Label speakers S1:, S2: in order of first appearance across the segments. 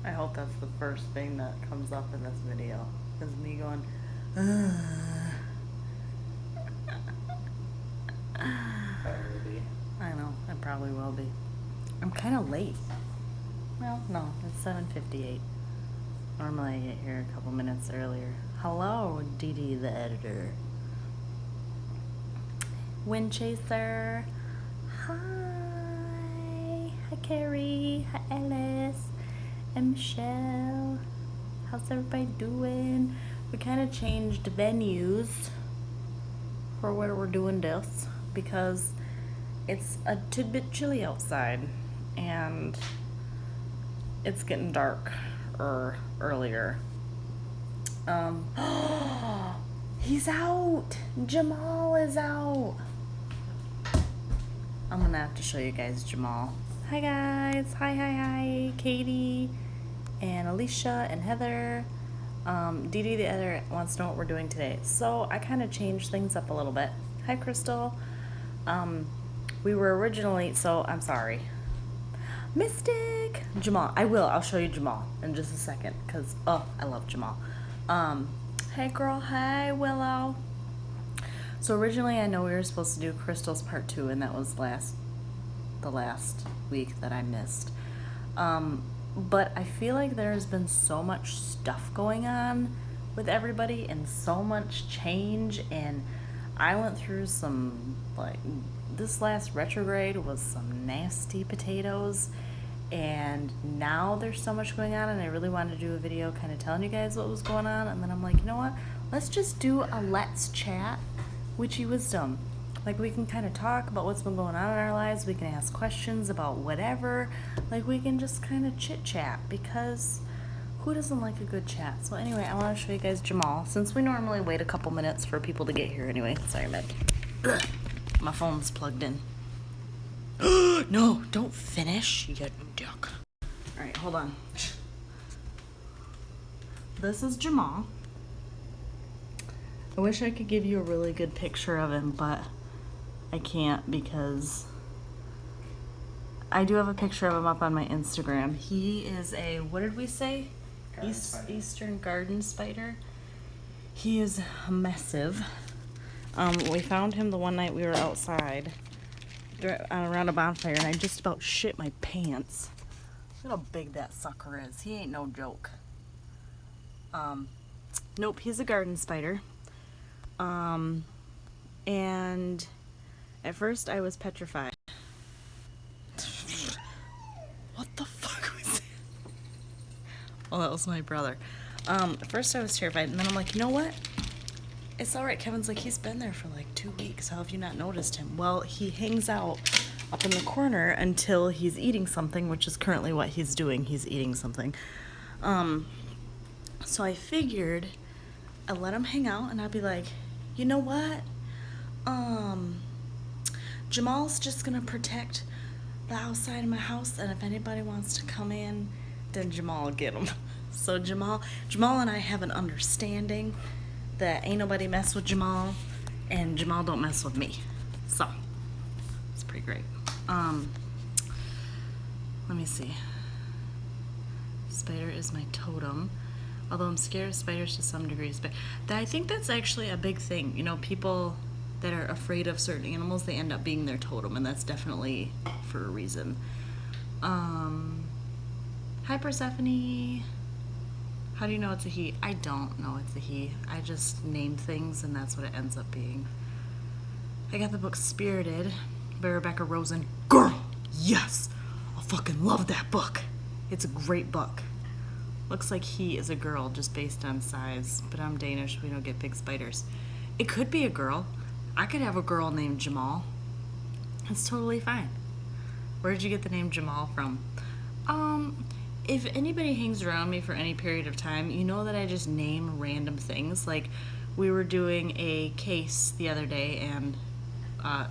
S1: I hope that's the first thing that comes up in this video. Is me going, Ugh.
S2: Probably.
S1: I know, it probably will be. I'm kind of late. Well, no, it's 7:58. Normally I get here a couple minutes earlier. Hello, Dee Dee the editor. Wind Chaser. Hi. Hi, Carrie. Hi, Alice. And Michelle. How's everybody doing? We kind of changed venues for where we're doing this because it's a tidbit chilly outside and it's getting dark earlier. He's out. Jamal is out. I'm gonna have to show you guys Jamal. Hi guys. Hi. Katie and Alicia and Heather. Dee Dee the editor wants to know what we're doing today. So I kind of changed things up a little bit. Hi Crystal. We were originally, so I'm sorry. Mystic! Jamal. I'll show you Jamal in just a second because, oh, I love Jamal. Hey girl, hey Willow. So originally I know we were supposed to do Crystal's part 2 and that was the last week that I missed. But I feel like there's been so much stuff going on with everybody and so much change, and I went through some, like, this last retrograde was some nasty potatoes, and now there's so much going on, and I really wanted to do a video kind of telling you guys what was going on, and then I'm like, you know what, let's just do a let's chat witchy wisdom. Like, we can kind of talk about what's been going on in our lives. We can ask questions about whatever. Like, we can just kind of chit-chat because who doesn't like a good chat? So anyway, I want to show you guys Jamal. Since we normally wait a couple minutes for people to get here anyway. Sorry, Meg. My phone's plugged in. No, don't finish, you duck. Alright, hold on. This is Jamal. I wish I could give you a really good picture of him, but I can't because I do have a picture of him up on my Instagram. He is a, what did we say? Eastern garden spider. He is massive. We found him the one night we were outside around a bonfire, and I just about shit my pants. Look how big that sucker is. He ain't no joke. Nope, he's a garden spider. And at first I was petrified. What the fuck was that? Well, that was my brother. At first I was terrified, and then I'm like, you know what? It's alright. Kevin's like, he's been there for like 2 weeks. How have you not noticed him? Well, he hangs out up in the corner until he's eating something, which is currently what he's doing. He's eating something. So I figured I'd let him hang out, and I'd be like, you know what? Jamal's just gonna protect the outside of my house, and if anybody wants to come in, then Jamal will get them. So Jamal and I have an understanding that ain't nobody mess with Jamal, and Jamal don't mess with me. So it's pretty great. Let me see. Spider is my totem. Although I'm scared of spiders to some degree. But I think that's actually a big thing. You know, people that are afraid of certain animals, they end up being their totem, and that's definitely for a reason. Hi Persephone. How do you know it's a he? I don't know it's a he. I just name things, and that's what it ends up being. I got the book Spirited by Rebecca Rosen. Girl, yes! I fucking love that book. It's a great book. Looks like he is a girl just based on size, but I'm Danish. We don't get big spiders. It could be a girl. I could have a girl named Jamal. It's totally fine. Where did you get the name Jamal from? If anybody hangs around me for any period of time, you know that I just name random things. Like, we were doing a case the other day, and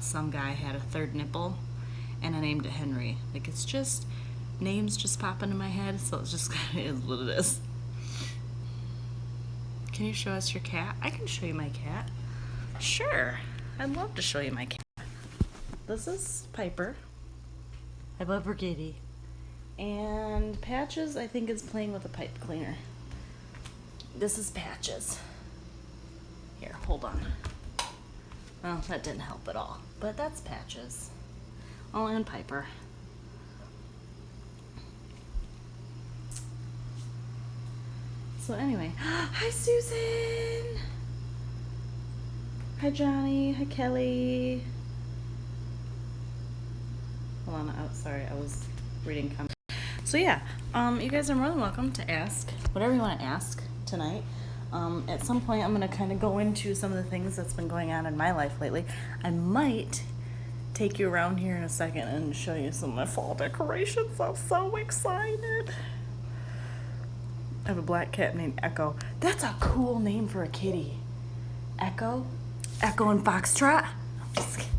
S1: some guy had a third nipple, and I named it Henry. Like, it's just, names just pop into my head, so it's just kind of is what it is. Can you show us your cat? I can show you my cat. Sure. I'd love to show you my cat. This is Pyperh. I love her kitty. And Patches, I think, is playing with a pipe cleaner. This is Patches. Here, hold on. Well, that didn't help at all. But that's Patches. Oh, and Pyperh. So anyway, hi Susan! Hi Johnny, hi Kelly. Hold on, oh, sorry, I was reading comments. So yeah, you guys are more than welcome to ask whatever you want to ask tonight. At some point I'm going to kind of go into some of the things that's been going on in my life lately. I might take you around here in a second and show you some of my fall decorations. I'm so excited. I have a black cat named Echo. That's a cool name for a kitty. Echo? Echo and Foxtrot? I'm just kidding.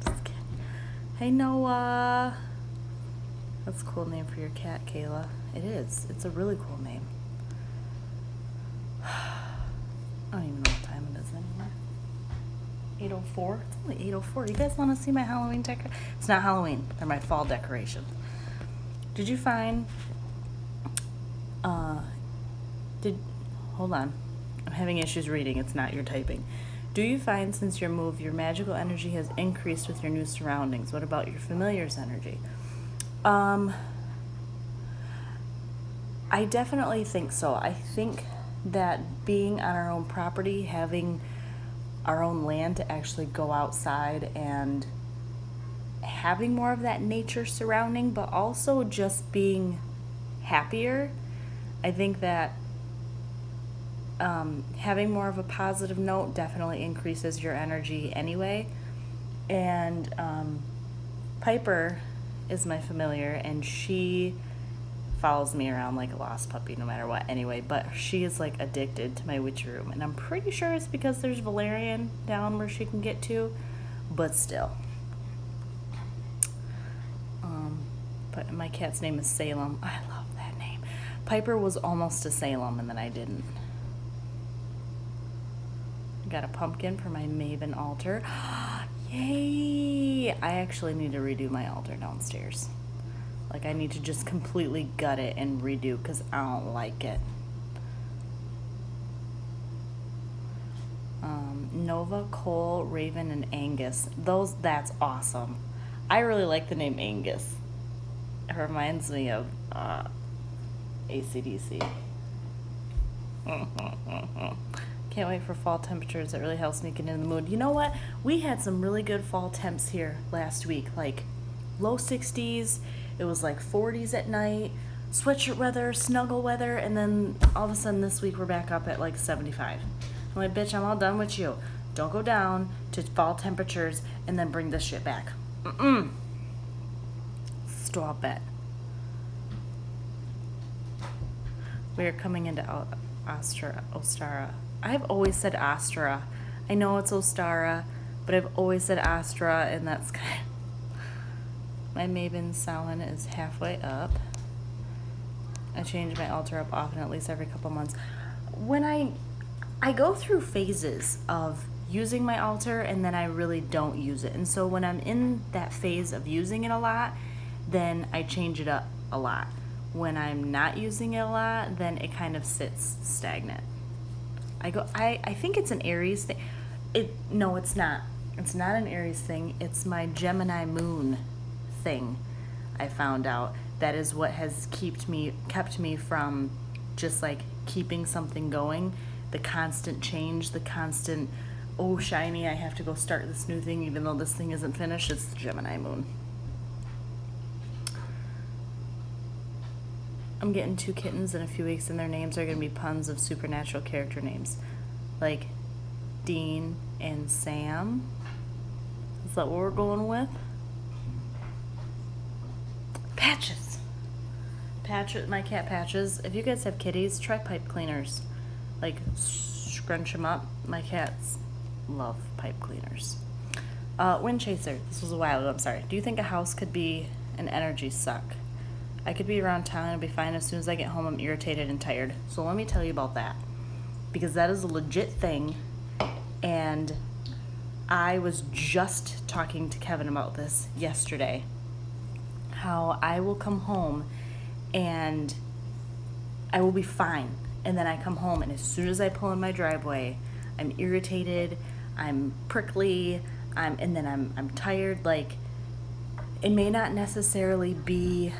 S1: Just kidding. Hey Noah. That's a cool name for your cat, Kayla. It is. It's a really cool name. I don't even know what time it is anymore. 8:04? It's only 8:04. You guys want to see my Halloween decoration? It's not Halloween. They're my fall decorations. Did you find... Hold on. I'm having issues reading. It's not your typing. Do you find since your move, your magical energy has increased with your new surroundings? What about your familiar's energy? I definitely think so. I think that being on our own property, having our own land to actually go outside and having more of that nature surrounding, but also just being happier, I think that having more of a positive note definitely increases your energy anyway. And Pyperh is my familiar, and she follows me around like a lost puppy no matter what anyway, but she is like addicted to my witchy room, and I'm pretty sure it's because there's valerian down where she can get to, but still. But my cat's name is Salem. I love that name. Pyperh was almost a Salem, and then I didn't. Got a pumpkin for my Maven altar. Yay! I actually need to redo my altar downstairs. Like, I need to just completely gut it and redo because I don't like it. Nova, Cole, Raven, and Angus. That's awesome. I really like the name Angus. It reminds me of AC/DC. Can't wait for fall temperatures. It really helps me get in the mood. You know what? We had some really good fall temps here last week. Like low 60s. It was like 40s at night. Sweatshirt weather, snuggle weather. And then all of a sudden this week we're back up at like 75. I'm like, bitch, I'm all done with you. Don't go down to fall temperatures and then bring this shit back. Stop it. We are coming into Ostara. I've always said Astra. I know it's Ostara, but I've always said Astra, and that's kind of... My Maven Samhain is halfway up. I change my altar up often, at least every couple months. When I go through phases of using my altar, and then I really don't use it. And so when I'm in that phase of using it a lot, then I change it up a lot. When I'm not using it a lot, then it kind of sits stagnant. I think it's an Aries thing. No, it's not. It's not an Aries thing. It's my Gemini moon thing. I found out that is what has kept me from just like keeping something going. The constant change, the constant, oh shiny, I have to go start this new thing even though this thing isn't finished. It's the Gemini moon. I'm getting 2 kittens in a few weeks, and their names are going to be puns of supernatural character names. Like Dean and Sam. Is that what we're going with? Patches. My cat Patches. If you guys have kitties, try pipe cleaners. Like, scrunch them up. My cats love pipe cleaners. Wind Chaser. This was a while ago, I'm sorry. Do you think a house could be an energy suck? I could be around town and be fine. As soon as I get home, I'm irritated and tired. So let me tell you about that. Because that is a legit thing. And I was just talking to Kevin about this yesterday. how I will come home and I will be fine. And then I come home, and as soon as I pull in my driveway, I'm irritated, I'm prickly, and then I'm tired. Like, it may not necessarily be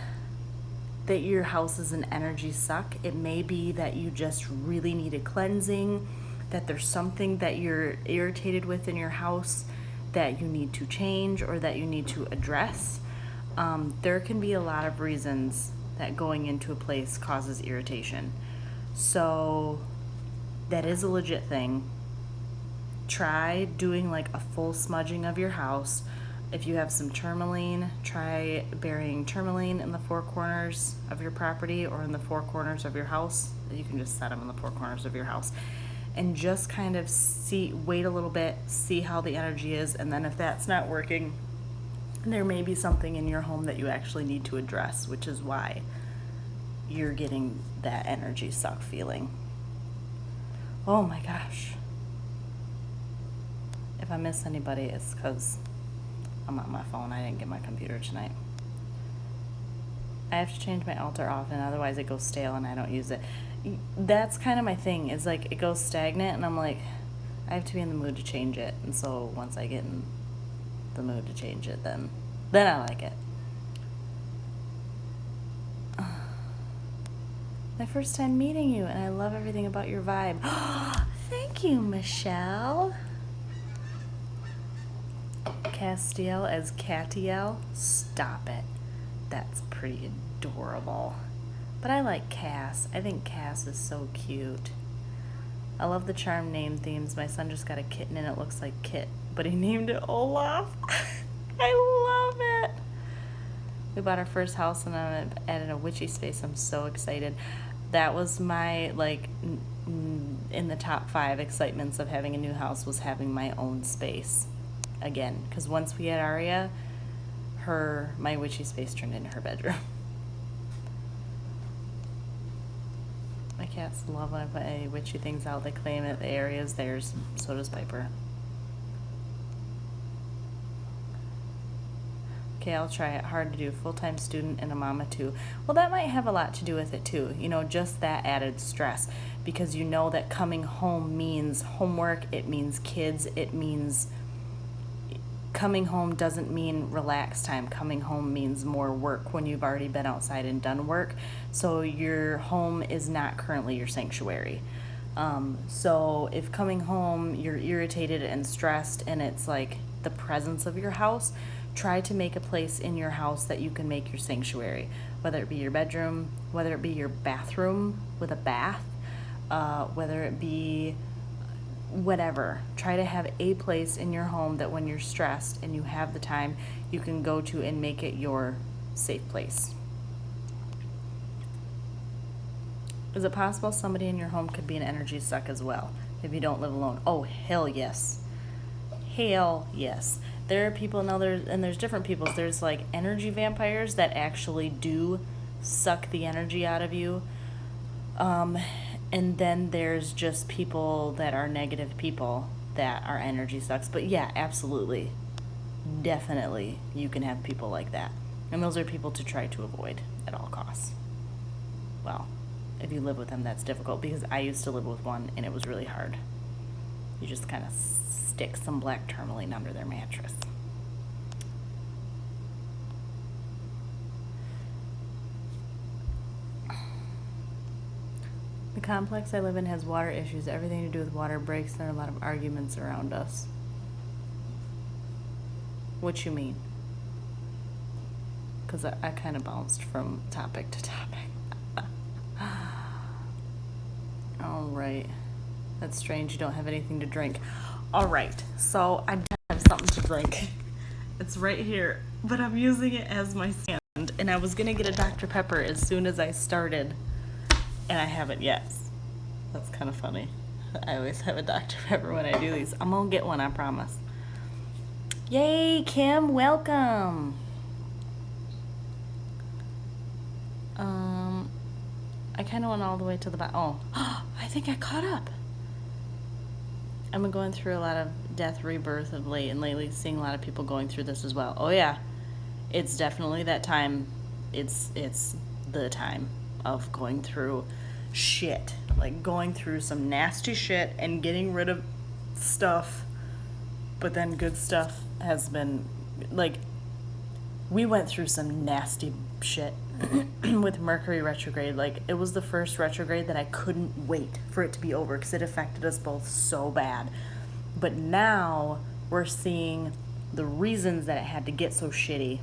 S1: that your house is an energy suck. It may be that you just really need a cleansing, that there's something that you're irritated with in your house that you need to change or that you need to address. There can be a lot of reasons that going into a place causes irritation. So that is a legit thing. Try doing like a full smudging of your house. If you have some tourmaline, try burying tourmaline in the four corners of your property or in the four corners of your house. You can just set them in the four corners of your house. And just kind of wait a little bit, see how the energy is, and then if that's not working, there may be something in your home that you actually need to address, which is why you're getting that energy suck feeling. Oh my gosh. If I miss anybody, it's because I'm on my phone. I didn't get my computer tonight. I have to change my altar often, otherwise it goes stale and I don't use it. That's kind of my thing, is like it goes stagnant and I'm like, I have to be in the mood to change it. And so once I get in the mood to change it, then I like it. My first time meeting you, and I love everything about your vibe. Thank you, Michelle. Castiel as Catiel? Stop it. That's pretty adorable. But I like Cass. I think Cass is so cute. I love the charm name themes. My son just got a kitten and it looks like Kit, but he named it Olaf. I love it. We bought our first house and I'm added a witchy space. I'm so excited. That was my, like, in the top 5 excitements of having a new house was having my own space again. Because once we had Aria, my witchy space turned into her bedroom. My cats love when I put any witchy things out. They claim that the area is theirs. So does Pyperh. Okay, I'll try it. Hard to do. Full-time student and a mama too. Well, that might have a lot to do with it too. You know, just that added stress. Because you know that coming home means homework. It means kids. It means... Coming home doesn't mean relax time. Coming home means more work when you've already been outside and done work. So your home is not currently your sanctuary. So if coming home you're irritated and stressed and it's like the presence of your house, try to make a place in your house that you can make your sanctuary. Whether it be your bedroom, whether it be your bathroom with a bath, whether it be whatever. Try to have a place in your home that when you're stressed and you have the time, you can go to and make it your safe place. Is it possible somebody in your home could be an energy suck as well if you don't live alone? Oh, hell yes. Hell yes. There are people, now there's different peoples. There's like energy vampires that actually do suck the energy out of you. And then there's just people that are negative people that are energy sucks. But yeah, absolutely. Definitely you can have people like that. And those are people to try to avoid at all costs. Well, if you live with them, that's difficult because I used to live with one and it was really hard. You just kind of stick some black tourmaline under their mattress. The complex I live in has water issues. Everything to do with water breaks. There are a lot of arguments around us. What you mean? Because I kind of bounced from topic to topic. All right. That's strange. You don't have anything to drink. All right. So I do have something to drink. It's right here, but I'm using it as my stand. And I was going to get a Dr. Pepper as soon as I started. And I haven't yet. That's kind of funny. I always have a Dr. Pepper when I do these. I'm going to get one, I promise. Yay, Kim, welcome. I kind of went all the way to the bottom. Oh, I think I caught up. I've been going through a lot of death, rebirth of late, and lately seeing a lot of people going through this as well. Oh, yeah. it's definitely that time. It's the time of going through shit, like going through some nasty shit and getting rid of stuff. But then good stuff has been, like, we went through some nasty shit with Mercury retrograde. Like, it was the first retrograde that I couldn't wait for it to be over because it affected us both so bad. But now we're seeing the reasons that it had to get so shitty.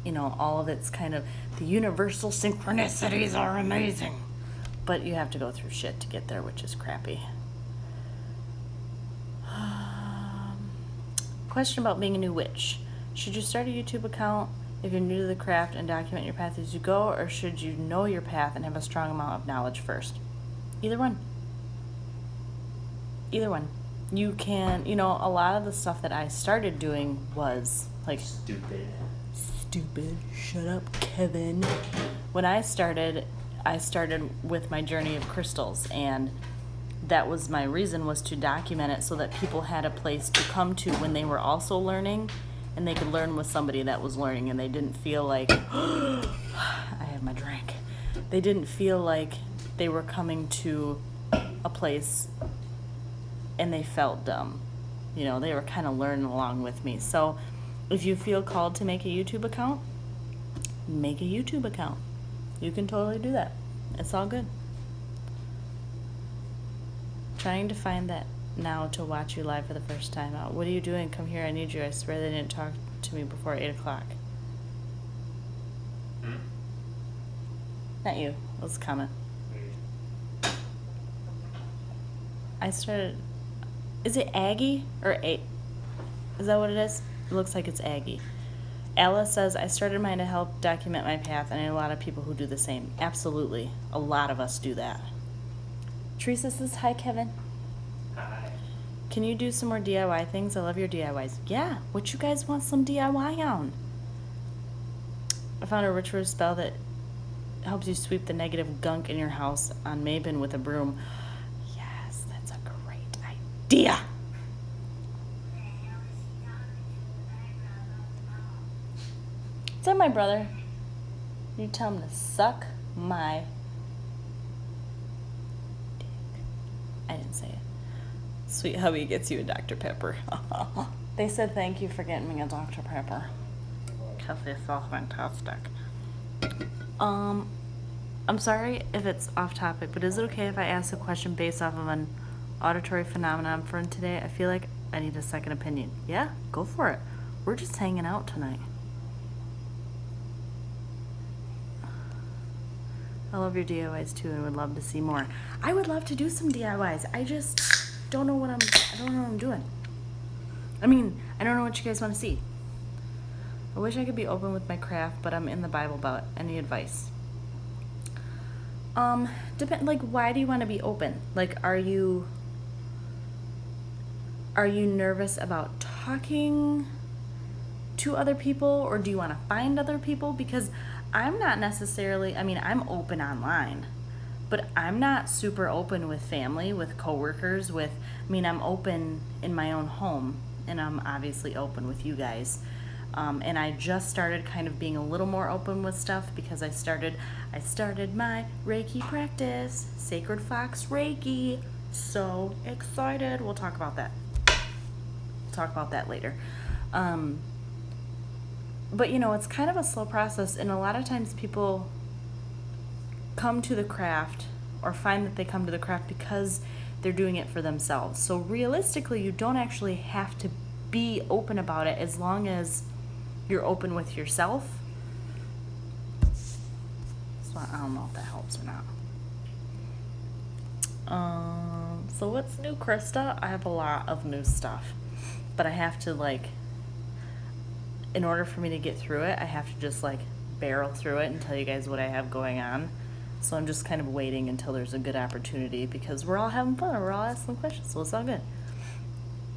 S1: You know, all of it's kind of, the universal synchronicities are amazing. But you have to go through shit to get there, which is crappy. Question about being a new witch. Should you start a YouTube account if you're new to the craft and document your path as you go, or should you know your path and have a strong amount of knowledge first? Either one. Either one. You can, you know, a lot of the stuff that I started doing was like stupid. Shut up, Kevin. When I started with my journey of crystals, and that was my reason, was to document it so that people had a place to come to when they were also learning, and they could learn with somebody that was learning, and they didn't feel like I have my drink. They didn't feel like they were coming to a place and they felt dumb. You know, they were kind of learning along with me. So if you feel called to make a YouTube account, make a YouTube account. You can totally do that. It's all good. Trying to find that now to watch you live for the first time out. What are you doing? Come here, I need you. I swear they didn't talk to me before 8 o'clock. Not you. It was a comment. I started... Is it Aggie or A? Is that what it is? It looks like it's Aggie. Alice says, I started mine to help document my path, and I know a lot of people who do the same. Absolutely. A lot of us do that. Teresa says, hi, Kevin.
S2: Hi.
S1: Can you do some more DIY things? I love your DIYs. Yeah, what you guys want some DIY on? I found a ritual spell that helps you sweep the negative gunk in your house on Mabon with a broom. Yes, that's a great idea. Is that my brother? You tell him to suck my dick. I didn't say it. Sweet hubby gets you a Dr. Pepper. They said thank you for getting me a Dr. Pepper. Because they so fantastic. I'm sorry if it's off topic, but is it okay if I ask a question based off of an auditory phenomenon from today? I feel like I need a second opinion. Yeah, go for it. We're just hanging out tonight. I love your DIYs too, and would love to see more. I would love to do some DIYs. I just don't know what I'm doing. I mean, I don't know what you guys want to see. I wish I could be open with my craft, but I'm in the Bible Belt. Any advice? Like, why do you want to be open? Like, are you nervous about talking to other people, or do you want to find other people? Because I'm not necessarily, I mean, I'm open online, but I'm not super open with family, with coworkers, I'm open in my own home, and I'm obviously open with you guys. And I just started kind of being a little more open with stuff because I started my Reiki practice, Sacred Fox Reiki. So excited. We'll talk about that. Later. But you know, it's kind of a slow process, and a lot of times people come to the craft or find that they come to the craft because they're doing it for themselves. So realistically, you don't actually have to be open about it as long as you're open with yourself. So I don't know if that helps or not. So what's new, Krista? I have a lot of new stuff, but I have to, like, in order for me to get through it, I have to just like barrel through it and tell you guys what I have going on. So I'm just kind of waiting until there's a good opportunity because we're all having fun. We're all asking questions, so it's all good.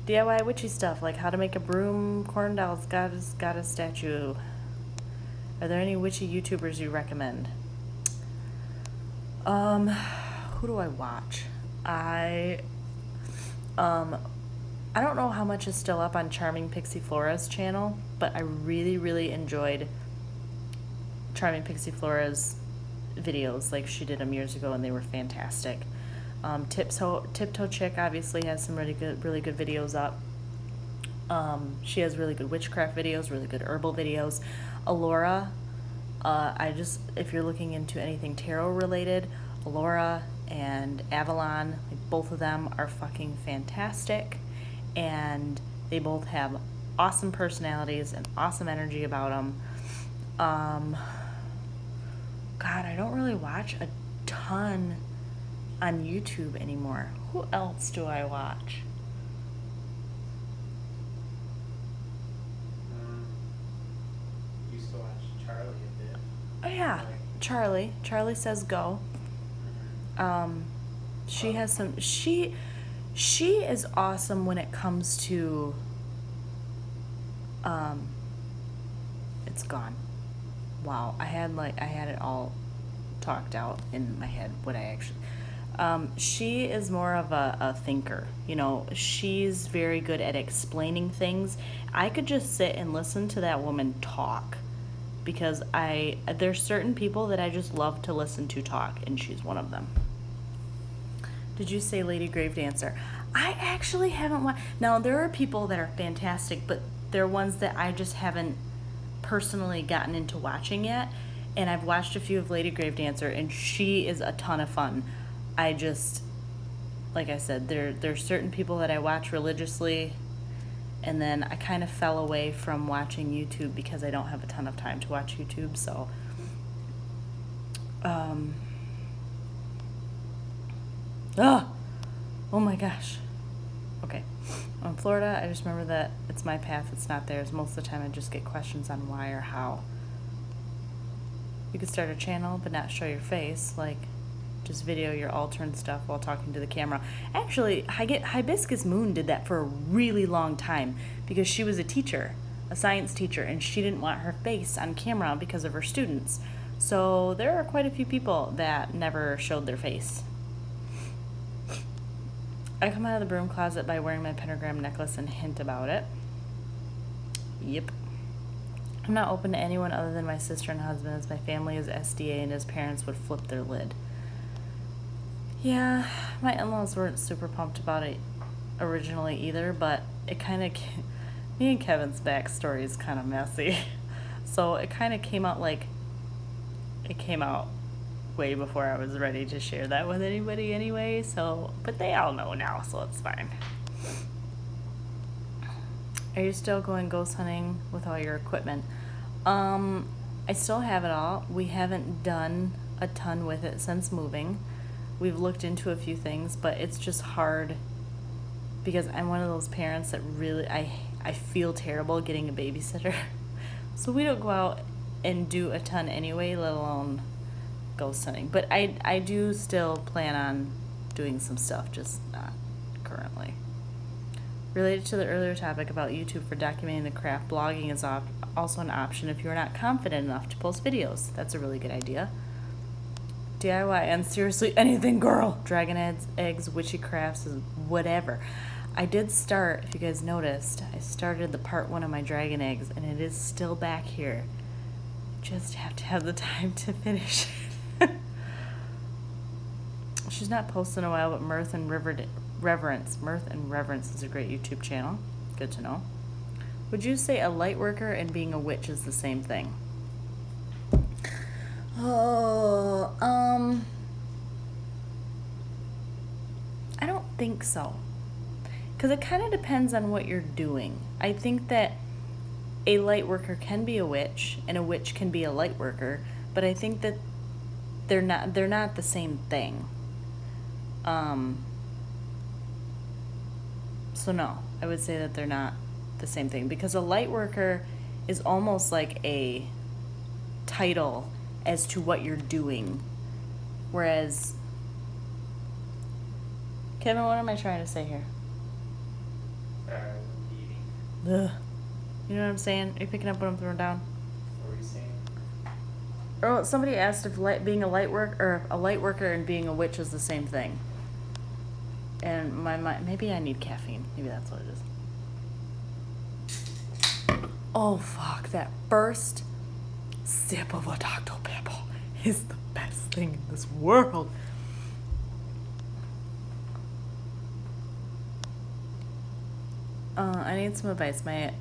S1: DIY witchy stuff, like how to make a broom, corn dolls, got a statue. Are there any witchy YouTubers you recommend? Who do I watch? I don't know how much is still up on Charming Pixie Flora's channel. but I really, really enjoyed Charming Pixie Flora's videos. Like, she did them years ago, and they were fantastic. Tiptoe Chick obviously has some really good videos up. She has really good witchcraft videos, really good herbal videos. Alora, if you're looking into anything tarot related, Alora and Avalon, like, both of them are fucking fantastic, and they both have awesome personalities and awesome energy about them. God, I don't really watch a ton on YouTube anymore. Who else do I watch?
S2: Used to watch Charlie a bit.
S1: Oh yeah, Charlie. Charlie Says Go. She has some. She is awesome when it comes to. It's gone. Wow, I had it all talked out in my head. What I actually. She is more of a thinker. You know, she's very good at explaining things. I could just sit and listen to that woman talk, because there's certain people that I just love to listen to talk, and she's one of them. Did you say Lady Gravedancer? I actually haven't watched. Now, there are people that are fantastic, but they're ones that I just haven't personally gotten into watching yet. And I've watched a few of Lady Gravedancer, and she is a ton of fun. I just, like I said, there's certain people that I watch religiously, and then I kind of fell away from watching YouTube because I don't have a ton of time to watch YouTube. So, oh my gosh. Okay. On Florida, I just remember that it's my path, it's not theirs. Most of the time I just get questions on why or how. You could start a channel but not show your face, like just video your altar and stuff while talking to the camera. Actually, Hibiscus Moon did that for a really long time because she was a teacher, a science teacher, and she didn't want her face on camera because of her students. So there are quite a few people that never showed their face. I come out of the broom closet by wearing my pentagram necklace and hint about it. Yep. I'm not open to anyone other than my sister and husband, as my family is SDA and his parents would flip their lid. Yeah, my in-laws weren't super pumped about it originally either, but it kind of, me and Kevin's backstory is kind of messy. So it kind of came out way before I was ready to share that with anybody anyway, so, but they all know now, so it's fine. Are you still going ghost hunting with all your equipment? I still have it all. We haven't done a ton with it since moving. We've looked into a few things, but it's just hard because I'm one of those parents that really, I feel terrible getting a babysitter. So we don't go out and do a ton anyway, let alone ghost hunting. But I do still plan on doing some stuff, just not currently. Related to the earlier topic about YouTube for documenting the craft, blogging is also an option if you're not confident enough to post videos. That's a really good idea. DIY and seriously anything, girl. Dragon eggs, witchy crafts, whatever. I did start, if you guys noticed, I started the part 1 of my dragon eggs, and it is still back here. Just have to have the time to finish it. She's not posted in a while, but Mirth and Reverence is a great YouTube channel. Good to know. Would you say a light worker and being a witch is the same thing? Oh, I don't think so. Because it kind of depends on what you're doing. I think that a light worker can be a witch, and a witch can be a light worker, but I think that they're not the same thing. So no, I would say that they're not the same thing, because a light worker is almost like a title as to what you're doing, whereas Kevin, what am I trying to say here? Ugh. You know what I'm saying? Are you picking up what I'm throwing down?
S2: What were you saying?
S1: Oh, somebody asked if being a light worker and being a witch is the same thing. And my mind, maybe I need caffeine. Maybe that's what it is. Oh, fuck. That first sip of a Dr. Pepper is the best thing in this world. I need some advice. My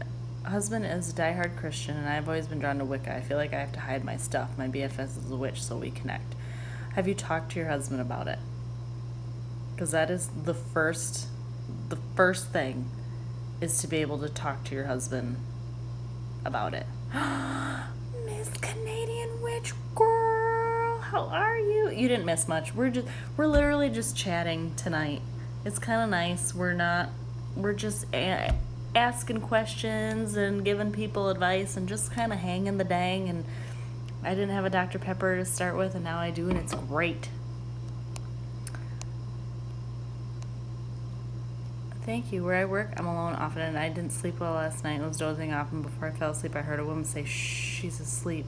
S1: husband is a diehard Christian, and I've always been drawn to Wicca. I feel like I have to hide my stuff. My BFS is a witch, so we connect. Have you talked to your husband about it? Because that is the first thing, is to be able to talk to your husband about it. Miss Canadian Witch Girl, how are you? You didn't miss much. We're literally just chatting tonight. It's kind of nice. We're just asking questions and giving people advice and just kind of hanging the dang. And I didn't have a Dr. Pepper to start with, and now I do, and it's great. Thank you. Where I work, I'm alone often, and I didn't sleep well last night and was dozing off, and before I fell asleep, I heard a woman say, "Shh, she's asleep."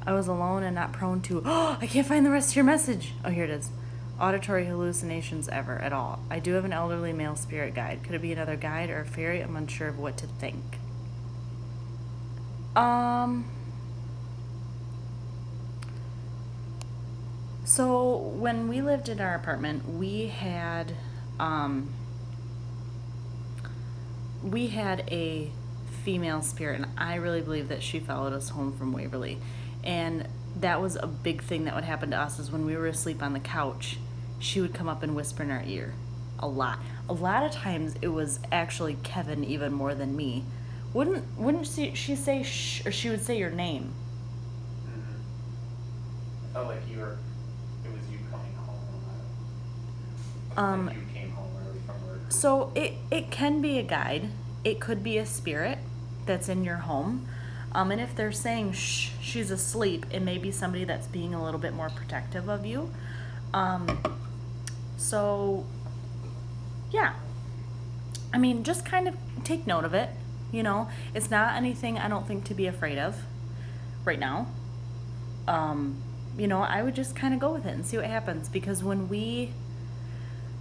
S1: I was alone and not prone to, I can't find the rest of your message. Oh, here it is. Auditory hallucinations ever at all. I do have an elderly male spirit guide. Could it be another guide or a fairy? I'm unsure of what to think. So when we lived in our apartment, we had a female spirit, and I really believe that she followed us home from Waverly. And that was a big thing that would happen to us, is when we were asleep on the couch, she would come up and whisper in our ear a lot. A lot of times it was actually Kevin even more than me. Wouldn't she say shh, or she would say your name?
S2: I felt like it was you coming home. Like you came home early from work.
S1: So it can be a guide. It could be a spirit that's in your home. And if they're saying shh, she's asleep, it may be somebody that's being a little bit more protective of you. So yeah, I mean, just kind of take note of it. You know, it's not anything I don't think to be afraid of right now. You know, I would just kind of go with it and see what happens, because when we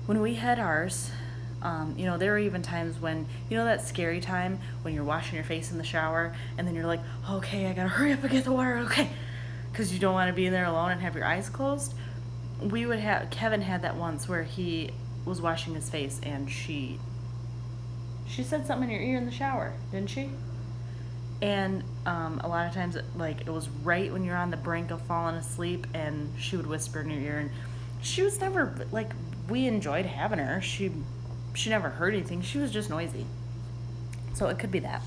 S1: had ours, you know, there were even times when, you know, that scary time when you're washing your face in the shower and then you're like, okay, I gotta hurry up and get the water, okay, because you don't want to be in there alone and have your eyes closed. Kevin had that once where he was washing his face and she said something in your ear in the shower, didn't she? And a lot of times, like, it was right when you're on the brink of falling asleep, and she would whisper in your ear, and she was never, like, we enjoyed having her. She never heard anything. She was just noisy. So it could be that.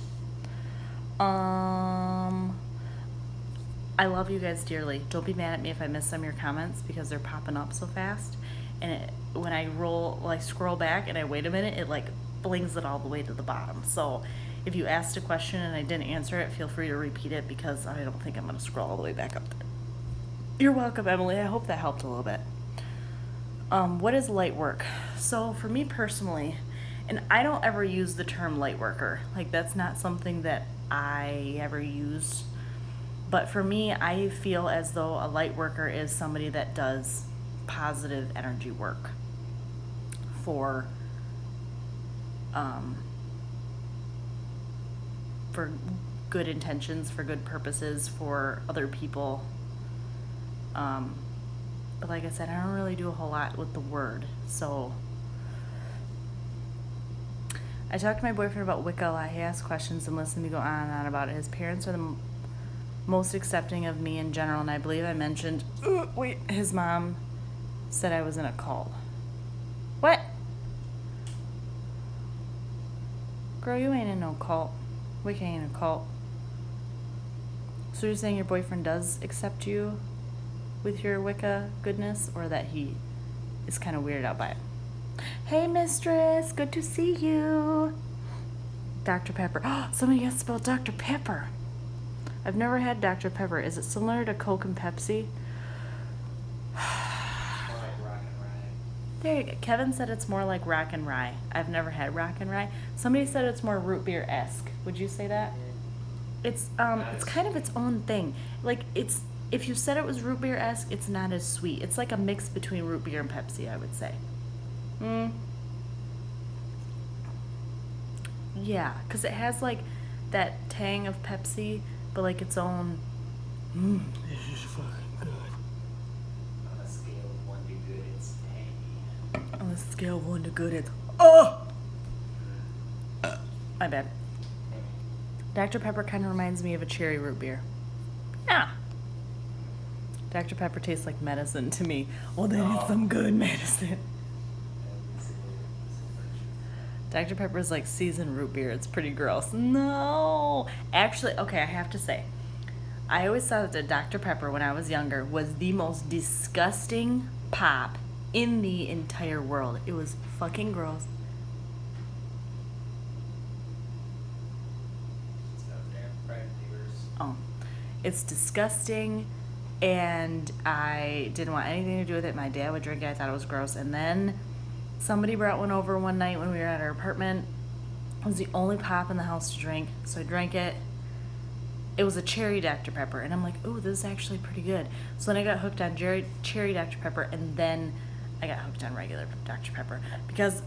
S1: I love you guys dearly. Don't be mad at me if I miss some of your comments, because they're popping up so fast. And when I scroll back and I wait a minute, it, like, flings it all the way to the bottom. So if you asked a question and I didn't answer it, feel free to repeat it, because I don't think I'm going to scroll all the way back up there. You're welcome, Emily. I hope that helped a little bit. What is light work? So for me personally, and I don't ever use the term light worker. Like, that's not something that I ever use. But for me, I feel as though a light worker is somebody that does positive energy work for good intentions, for good purposes, for other people. But like I said, I don't really do a whole lot with the word. So I talked to my boyfriend about Wicca a lot. He asked questions and listened to me go on and on about it. His parents are the most accepting of me in general, and I believe I mentioned, his mom said I was in a cult. What? Girl, you ain't in no cult. Wicca ain't a cult. So you're saying your boyfriend does accept you with your Wicca goodness, or that he is kind of weirded out by it? Hey, mistress, good to see you. Dr. Pepper. Oh, somebody else spelled Dr. Pepper. I've never had Dr. Pepper. Is it similar to Coke and Pepsi?
S2: More like rock and rye.
S1: There you go. Kevin said it's more like rock and rye. I've never had rock and rye. Somebody said it's more root beer-esque. Would you say that? It's kind of its own thing. Like, if you said it was root beer-esque, it's not as sweet. It's like a mix between root beer and Pepsi, I would say. Yeah, because it has, like, that tang of Pepsi, but like its own. This is fucking good.
S2: On a scale of 1 to good, it's tangy.
S1: On a scale of 1 to good, it's my bad. Dr. Pepper kind of reminds me of a cherry root beer. Yeah. Dr. Pepper tastes like medicine to me. Well, that is some good medicine. Dr. Pepper is like seasoned root beer. It's pretty gross. No. Actually, okay, I have to say, I always thought that Dr. Pepper, when I was younger, was the most disgusting pop in the entire world. It was fucking gross. Oh, it's disgusting, and I didn't want anything to do with it. My dad would drink it. I thought it was gross. And then somebody brought one over one night when we were at our apartment. It was the only pop in the house to drink, so I drank it. It was a cherry Dr. Pepper, and I'm like, oh, this is actually pretty good. So then I got hooked on cherry Dr. Pepper, and then I got hooked on regular Dr. Pepper because,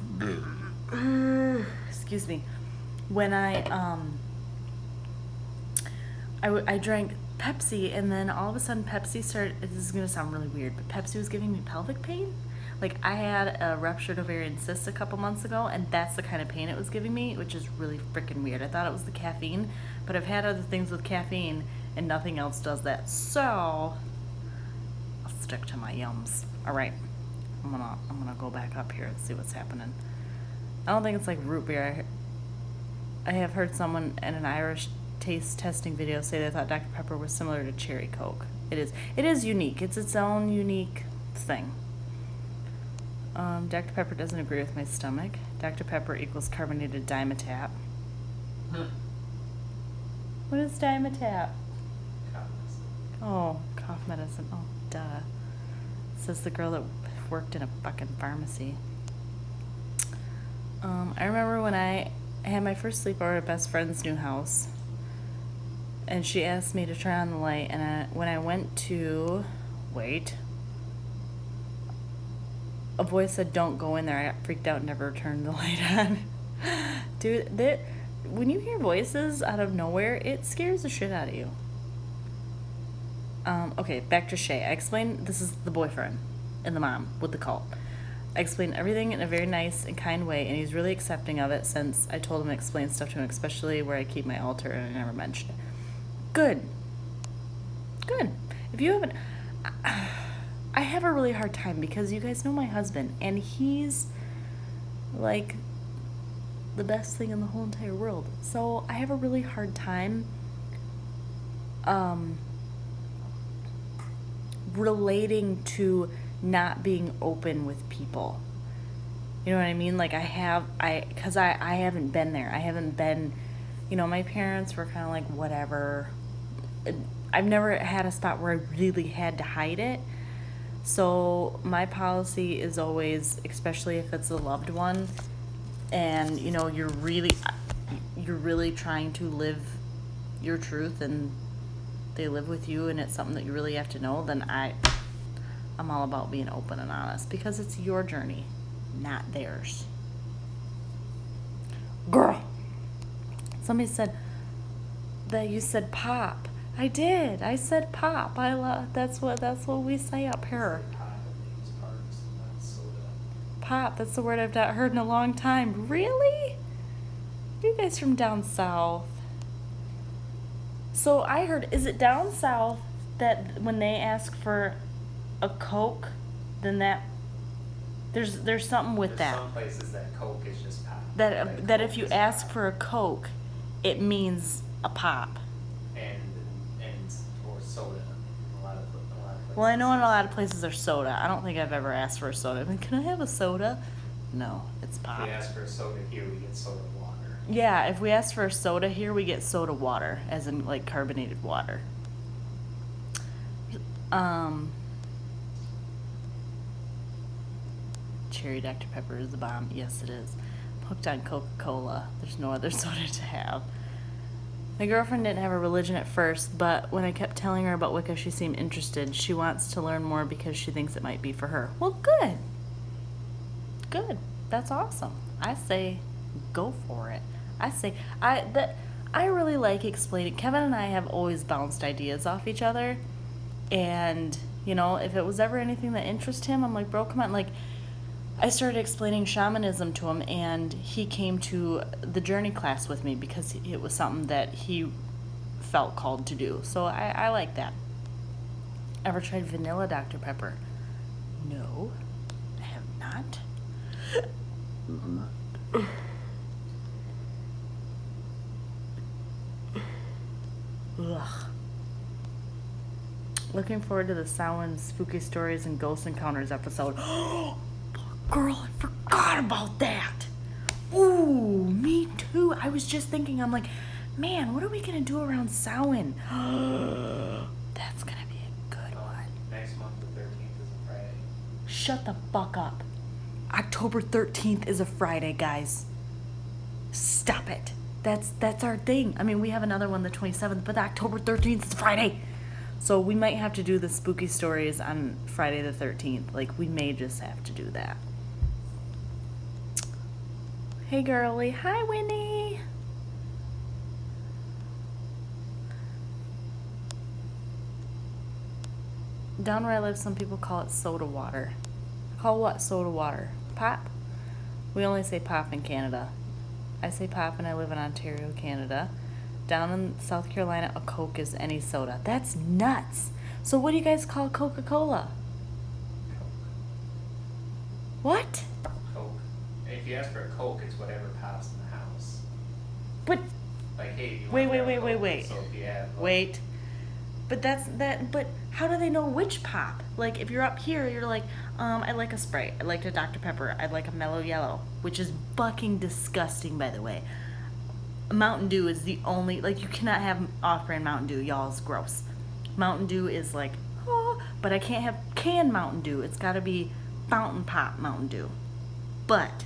S1: excuse me, when I drank Pepsi, and then all of a sudden Pepsi started, this is going to sound really weird, but Pepsi was giving me pelvic pain. Like, I had a ruptured ovarian cyst a couple months ago, and that's the kind of pain it was giving me, which is really freaking weird. I thought it was the caffeine, but I've had other things with caffeine, and nothing else does that. So, I'll stick to my yums. All right, I'm gonna go back up here and see what's happening. I don't think it's like root beer. I have heard someone in an Irish taste testing video say they thought Dr. Pepper was similar to cherry Coke. It is unique. It's its own unique thing. Dr. Pepper doesn't agree with my stomach. Dr. Pepper equals carbonated Dimetapp. What is Dimetapp? Oh, cough medicine. Oh, duh. Says the girl that worked in a fucking pharmacy. I remember when I had my first sleepover at a best friend's new house, and she asked me to turn on the light, and when I went to wait, a voice said, "Don't go in there." I got freaked out and never turned the light on. Dude, when you hear voices out of nowhere, it scares the shit out of you. Okay, back to Shay. I explained this is the boyfriend and the mom with the cult. I explained everything in a very nice and kind way, and he's really accepting of it since I told him to explain stuff to him, especially where I keep my altar, and I never mentioned it. Good. If you haven't... I have a really hard time because you guys know my husband, and he's like the best thing in the whole entire world. So I have a really hard time relating to not being open with people. You know what I mean? Like I haven't been there. I haven't been, my parents were kind of like whatever. I've never had a spot where I really had to hide it. So my policy is always, especially if it's a loved one, and you're really trying to live your truth, and they live with you, and it's something that you really have to know. Then I'm all about being open and honest because it's your journey, not theirs. Girl, somebody said that you said pop. I did. I said pop. That's what we say up here. Pop. That's the word I've not heard in a long time. Really? You guys from down south? So I heard. Is it down south that when they ask for a Coke, then there's something with that.
S2: Some places that Coke is just pop.
S1: That if you ask for a Coke, it means a pop.
S2: Or soda. A lot of places.
S1: Well, I know in a lot of places there's soda. I don't think I've ever asked for a soda. I mean, can I have a soda? No, it's pop.
S2: If we ask for a soda here, we get soda water.
S1: Yeah, if we ask for a soda here, we get soda water, as in like carbonated water. Cherry Dr. Pepper is the bomb. Yes, it is. I'm hooked on Coca-Cola. There's no other soda to have. My girlfriend didn't have a religion at first, but when I kept telling her about Wicca, she seemed interested. She wants to learn more because she thinks it might be for her. Well, good. Good. That's awesome. I say go for it. I I really like explaining. Kevin and I have always bounced ideas off each other. And, you know, if it was ever anything that interests him, I'm like, bro, come on. Like, I started explaining shamanism to him, and he came to the journey class with me because it was something that he felt called to do. So I like that. Ever tried vanilla Dr. Pepper? No, I have not. Ugh. Looking forward to the Samhain Spooky Stories and Ghost Encounters episode. Girl, I forgot about that. Ooh, me too. I was just thinking, I'm like, man, what are we going to do around Samhain? That's going to be a good one.
S2: Next month, the 13th is a Friday.
S1: Shut the fuck up. October 13th is a Friday, guys. Stop it. That's our thing. I mean, we have another one the 27th, but October 13th is Friday. So we might have to do the spooky stories on Friday the 13th. Like, we may just have to do that. Hey, girly. Hi, Winnie. Down where I live, some people call it soda water. Call what soda water? Pop? We only say pop in Canada. I say pop and I live in Ontario, Canada. Down in South Carolina, a Coke is any soda. That's nuts. So what do you guys call Coca-Cola?
S2: Coke.
S1: What?
S2: Coke. If you ask for a Coke, it's whatever pops in the house.
S1: But
S2: Like, hey, you
S1: wait,
S2: want to have Coke?
S1: wait.
S2: So if you have, like,
S1: Wait. But but how do they know which pop? Like, if you're up here, you're like, I like a Sprite. I like a Dr. Pepper. I like a Mellow Yellow, which is fucking disgusting, by the way. Mountain Dew is the only, like, you cannot have off-brand Mountain Dew. Y'all, it's gross. Mountain Dew is like, oh, but I can't have canned Mountain Dew. It's got to be fountain pop Mountain Dew. But,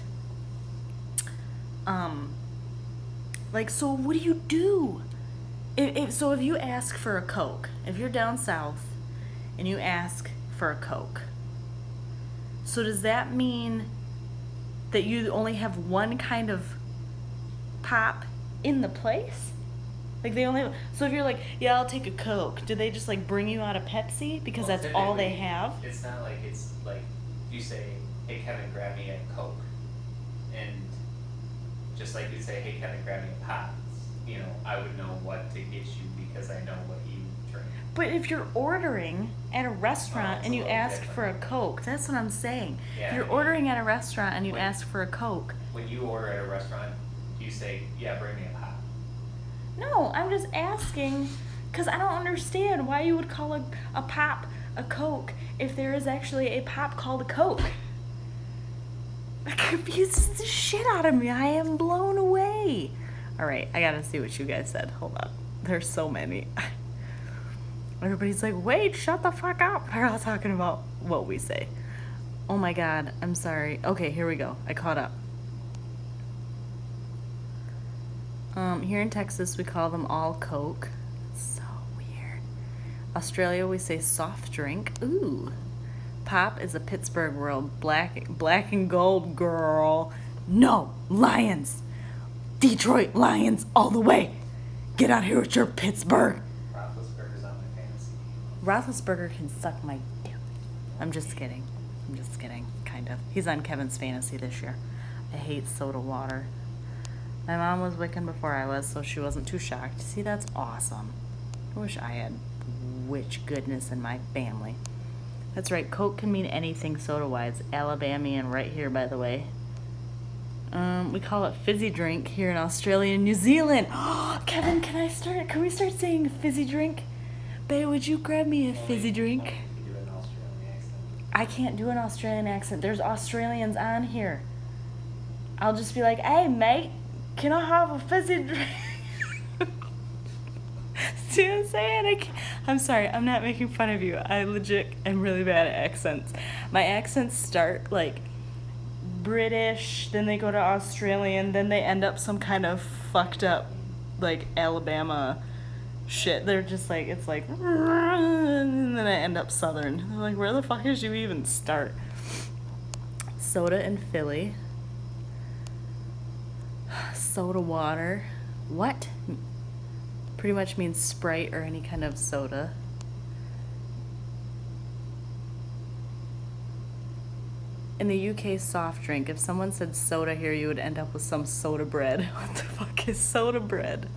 S1: like, so what do you do? So if you ask for a Coke, if you're down south and you ask for a Coke, so does that mean that you only have one kind of pop in the place? Like, they only, so if you're like, yeah, I'll take a Coke, do they just like bring you out a Pepsi because
S2: well,
S1: that's all they
S2: typically,
S1: have?
S2: It's not like it's like you say, hey, Kevin, grab me a Coke. And just like you say, hey, Kevin, grab me a pop. You know, I would know what to get you because I know what you drink.
S1: But if you're ordering at a restaurant and you ask for a Coke, that's what I'm saying.
S2: Yeah,
S1: if you're ordering at a restaurant and you ask for a Coke.
S2: When you order at a restaurant, you say, yeah, bring me a pop.
S1: No, I'm just asking because I don't understand why you would call a pop a Coke if there is actually a pop called a Coke. It confuses the shit out of me. I am blown away. All right, I gotta see what you guys said. Hold up. There's so many. Everybody's like, wait, shut the fuck up. They're all talking about what we say. Oh my God, I'm sorry. Okay, here we go. I caught up. Here in Texas, we call them all Coke. So weird. Australia, we say soft drink. Ooh. Pop is a Pittsburgh world. Black and gold, girl. No, Lions. Detroit Lions all the way. Get out here with your Pittsburgh.
S2: Roethlisberger's on my fantasy team.
S1: Roethlisberger can suck my dick. I'm just kidding. Kind of. He's on Kevin's fantasy this year. I hate soda water. My mom was Wiccan before I was, so she wasn't too shocked. See, that's awesome. I wish I had witch goodness in my family. That's right. Coke can mean anything soda-wise. Alabamian right here, by the way. We call it fizzy drink here in Australia and New Zealand. Kevin, can we start saying fizzy drink? Babe, would you grab me a fizzy drink?
S2: Only if you do an Australian accent.
S1: I can't do an Australian accent. There's Australians on here. I'll just be like, hey, mate, can I have a fizzy drink? See what I'm saying? I'm sorry, I'm not making fun of you. I legit am really bad at accents. My accents start like British, then they go to Australian, then they end up some kind of fucked up like Alabama shit. They're just like, it's like, and then I end up Southern. I'm like, where the fuck did you even start? Soda in Philly. Soda water. What? Pretty much means Sprite or any kind of soda. In the UK, soft drink. If someone said soda here, you would end up with some soda bread. What the fuck is soda bread?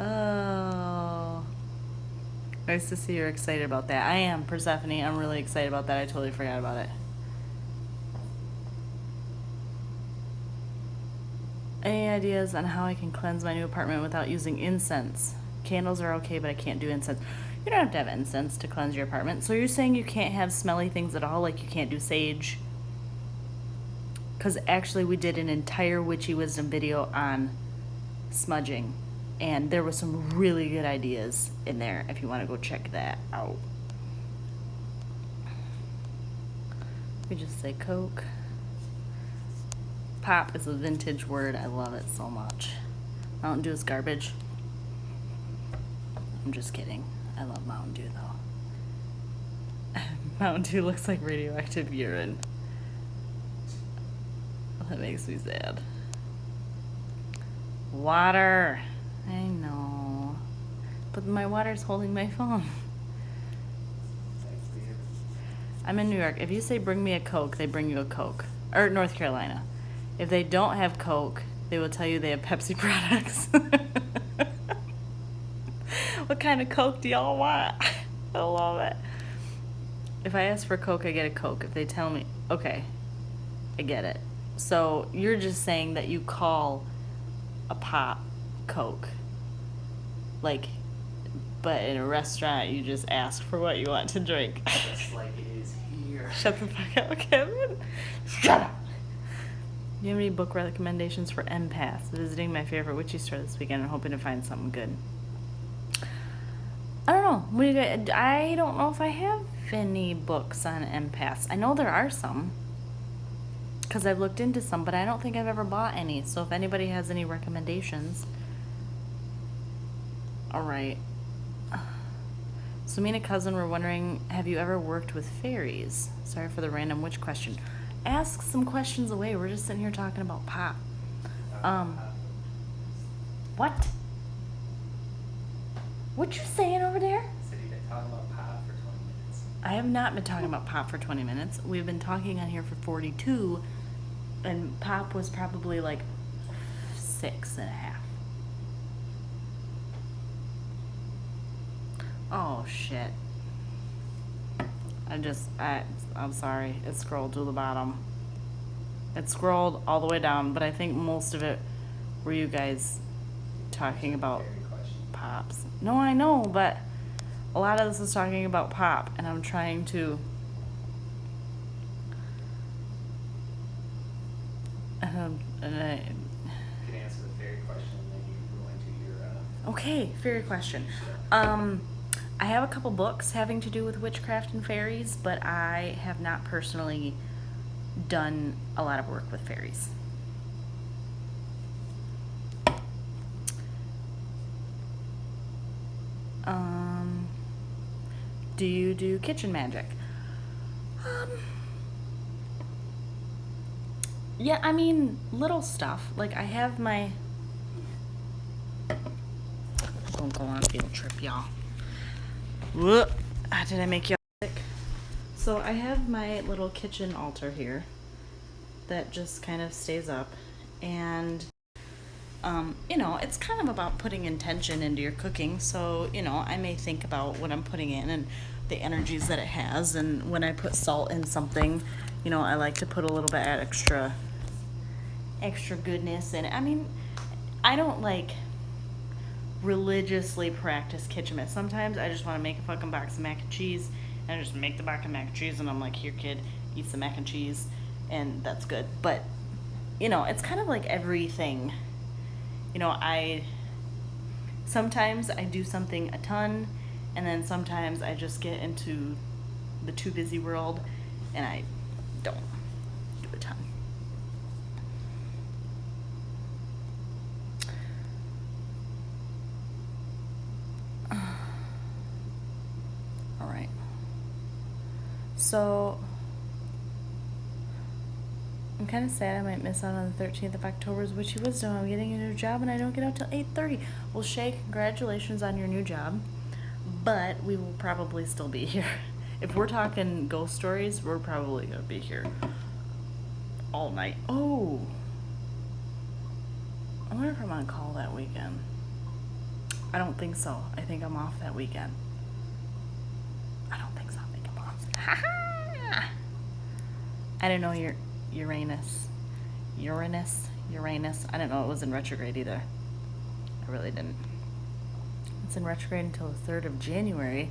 S1: Oh. Nice to see you're excited about that. I am, Persephone. I'm really excited about that. I totally forgot about it. Any ideas on how I can cleanse my new apartment without using incense? Candles are okay, but I can't do incense. You don't have to have incense to cleanse your apartment. So you're saying you can't have smelly things at all? Like you can't do sage? Because actually we did an entire Witchy Wisdom video on smudging. And there were some really good ideas in there if you want to go check that out. We just say Coke. Pop is a vintage word. I love it so much. Mountain Dew is garbage. I'm just kidding. I love Mountain Dew though. Mountain Dew looks like radioactive urine. That makes me sad. Water. I know. But my water's holding my phone. I'm in New York. If you say bring me a Coke, they bring you a Coke. Or North Carolina. If they don't have Coke, they will tell you they have Pepsi products. What kind of Coke do y'all want? I love it. If I ask for Coke, I get a Coke. If they tell me, okay, I get it. So you're just saying that you call a pop Coke. Like, but in a restaurant, you just ask for what you want to drink.
S2: Just like it is here.
S1: Shut the fuck up, Kevin. Shut up. Do you have any book recommendations for empaths? Visiting my favorite witchy store this weekend and hoping to find something good. I don't know. What do you guys, I don't know if I have any books on empaths. I know there are some because I've looked into some, but I don't think I've ever bought any. So if anybody has any recommendations. All right. So me and a cousin were wondering, have you ever worked with fairies? Sorry for the random witch question. Ask some questions away. We're just sitting here talking about pop. What? What you saying over there?
S2: Said you've been talking about pop for 20 minutes.
S1: I have not been talking about pop for 20 minutes. We've been talking on here for 42, and pop was probably like 6.5. Oh shit. I'm sorry. It scrolled to the bottom. It scrolled all the way down, but I think most of it were you guys talking about pops. No, I know, but a lot of this is talking about pop, and I'm trying to
S2: You can answer the fairy question and then you go into your
S1: okay, fairy question. I have a couple books having to do with witchcraft and fairies, but I have not personally done a lot of work with fairies. Do you do kitchen magic? Yeah, I mean, little stuff. Like, I have my... Don't go on a field trip, y'all. Whoop. Did I make y'all sick? So I have my little kitchen altar here that just kind of stays up. And, you know, it's kind of about putting intention into your cooking. So, you know, I may think about what I'm putting in and the energies that it has. And when I put salt in something, you know, I like to put a little bit of extra goodness in it. I mean, I don't like religiously practice kitchen magic. Sometimes I just want to make a fucking box of mac and cheese, and I just make the box of mac and cheese, and I'm like, here kid, eat some mac and cheese, and that's good. But, you know, it's kind of like everything. You know, sometimes I do something a ton, and then sometimes I just get into the too busy world, and I don't do a ton. All right. So I'm kind of sad I might miss out on the 13th of October's Witchy Wisdom. I'm getting a new job and I don't get out till 8:30. Well, Shay, congratulations on your new job. But we will probably still be here. If we're talking ghost stories, we're probably going to be here all night. Oh! I wonder if I'm on call that weekend. I don't think so. I think I'm off that weekend. I don't think so. I think I'm off. Ha-ha! I didn't know Uranus. I didn't know it was in retrograde either. I really didn't. It's in retrograde until the 3rd of January.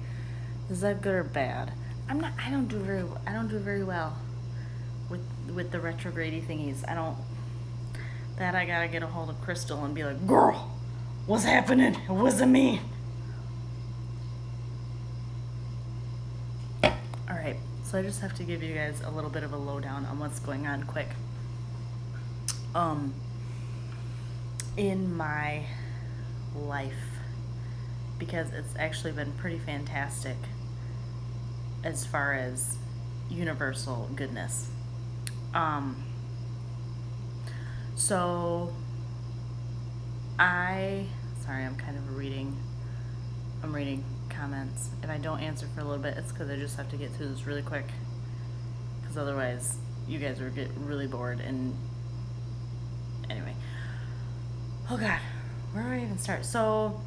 S1: Is that good or bad? I don't do very well with the retrograde thingies. I gotta get a hold of Crystal and be like, girl, what's happening? It wasn't me. Alright, so I just have to give you guys a little bit of a lowdown on what's going on quick. In my life, because it's actually been pretty fantastic as far as universal goodness. So I'm kind of reading comments. If I don't answer for a little bit, it's because I just have to get through this really quick, because otherwise you guys would get really bored. And anyway, oh god, where do I even start? So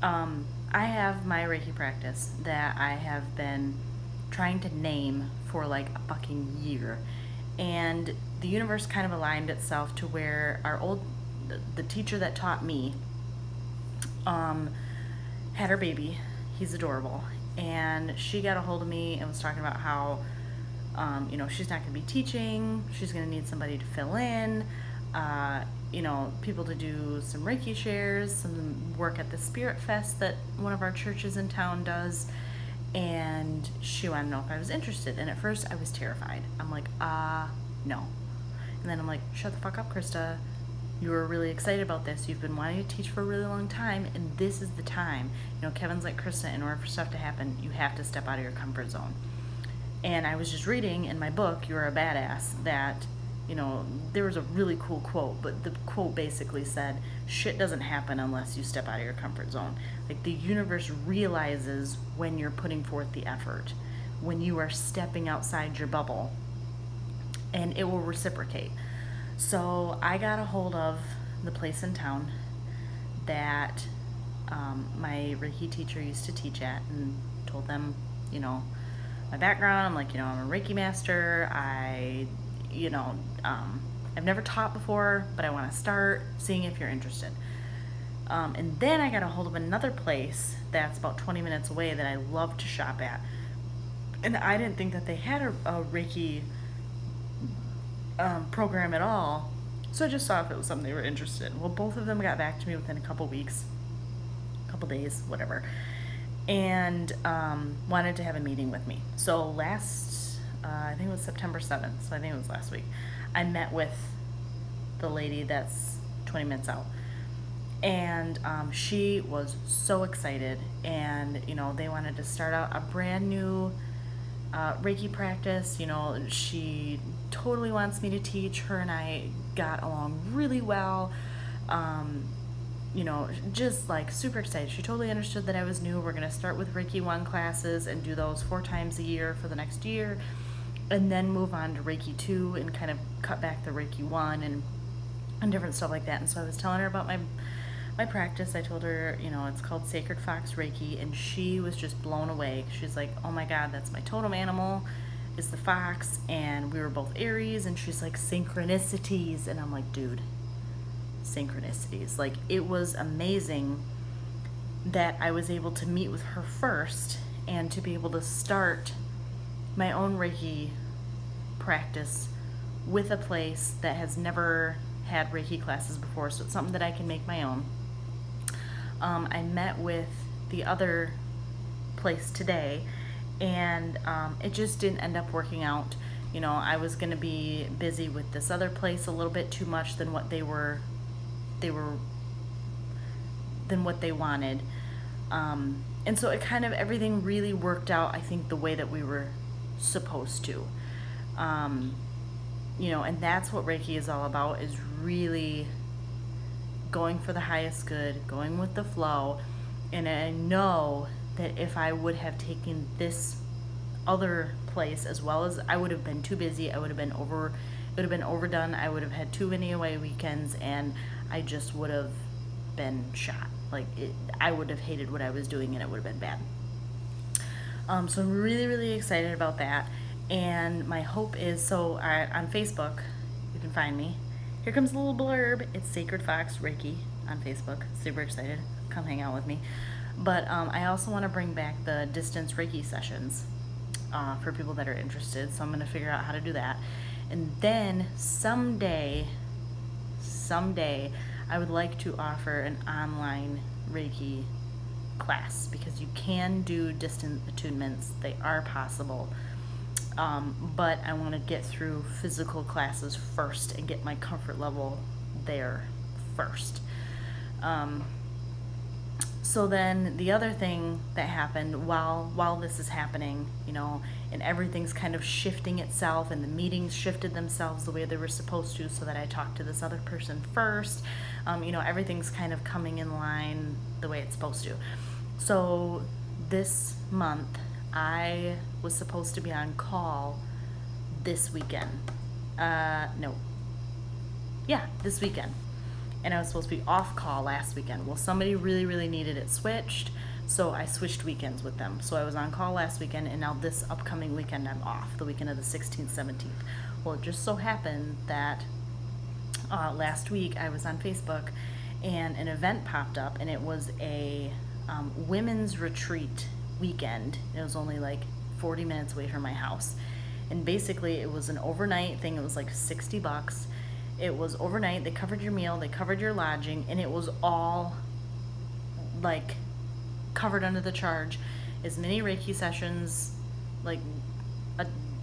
S1: I have my Reiki practice that I have been trying to name for like a fucking year, and the universe kind of aligned itself to where the teacher that taught me had her baby. He's adorable, and she got a hold of me and was talking about how she's not going to be teaching, she's going to need somebody to fill in, people to do some Reiki shares, some work at the Spirit Fest that one of our churches in town does, and she wanted to know if I was interested. And at first I was terrified. I'm like, no. And then I'm like, shut the fuck up, Krista. You were really excited about this. You've been wanting to teach for a really long time, and this is the time. Kevin's like, Krista, in order for stuff to happen, you have to step out of your comfort zone. And I was just reading in my book, You're a Badass, that there was a really cool quote, but the quote basically said, shit doesn't happen unless you step out of your comfort zone. Like, the universe realizes when you're putting forth the effort, when you are stepping outside your bubble, and it will reciprocate. So I got a hold of the place in town that my Reiki teacher used to teach at, and told them, my background. I'm like, I'm a Reiki master. I've never taught before, but I want to start, seeing if you're interested. And then I got a hold of another place that's about 20 minutes away that I love to shop at. And I didn't think that they had a Reiki program at all. So I just saw if it was something they were interested in. Well, both of them got back to me within a couple weeks, couple days, whatever, and wanted to have a meeting with me. So I think it was September 7th, so I think it was last week, I met with the lady that's 20 minutes out. And she was so excited, and they wanted to start out a brand new Reiki practice. She totally wants me to teach. Her and I got along really well. Just like super excited. She totally understood that I was new. We're going to start with Reiki 1 classes and do those 4 times a year for the next year, and then move on to Reiki 2 and kind of cut back the Reiki 1 and different stuff like that. And so I was telling her about my practice. I told her, it's called Sacred Fox Reiki, and she was just blown away. She's like, oh my god, that's my totem animal, is the fox, and we were both Aries. And she's like, synchronicities. And I'm like, dude, synchronicities. Like, it was amazing that I was able to meet with her first and to be able to start my own Reiki practice with a place that has never had Reiki classes before, so it's something that I can make my own. I met with the other place today, and it just didn't end up working out. I was going to be busy with this other place a little bit too much than what they wanted. And so it kind of, everything really worked out, I think, the way that we were supposed to. and that's what Reiki is all about, is really going for the highest good, going with the flow. And I know that if I would have taken this other place as well, as I would have been too busy, I would have been overdone, I would have had too many away weekends, and I just would have been shot. I would have hated what I was doing, and it would have been bad. So I'm really, really excited about that. And my hope is, on Facebook, you can find me. Here comes a little blurb. It's Sacred Fox Reiki on Facebook. Super excited. Come hang out with me. But I also want to bring back the distance Reiki sessions for people that are interested. So I'm going to figure out how to do that. And then someday, I would like to offer an online Reiki class, because you can do distant attunements. They are possible. But I want to get through physical classes first and get my comfort level there first. So then the other thing that happened while this is happening, and everything's kind of shifting itself, and the meetings shifted themselves the way they were supposed to, so that I talked to this other person first. Everything's kind of coming in line the way it's supposed to. So this month, I was supposed to be on call this weekend. This weekend. And I was supposed to be off call last weekend. Well, somebody really, really needed it switched, so I switched weekends with them. So I was on call last weekend, and now this upcoming weekend I'm off, the weekend of the 16th, 17th. Well, it just so happened that last week I was on Facebook, and an event popped up, and it was a women's retreat weekend. It was only 40 minutes away from my house. And basically it was an overnight thing. It was $60. It was overnight. They covered your meal, they covered your lodging, and it was all covered under the charge. As many Reiki sessions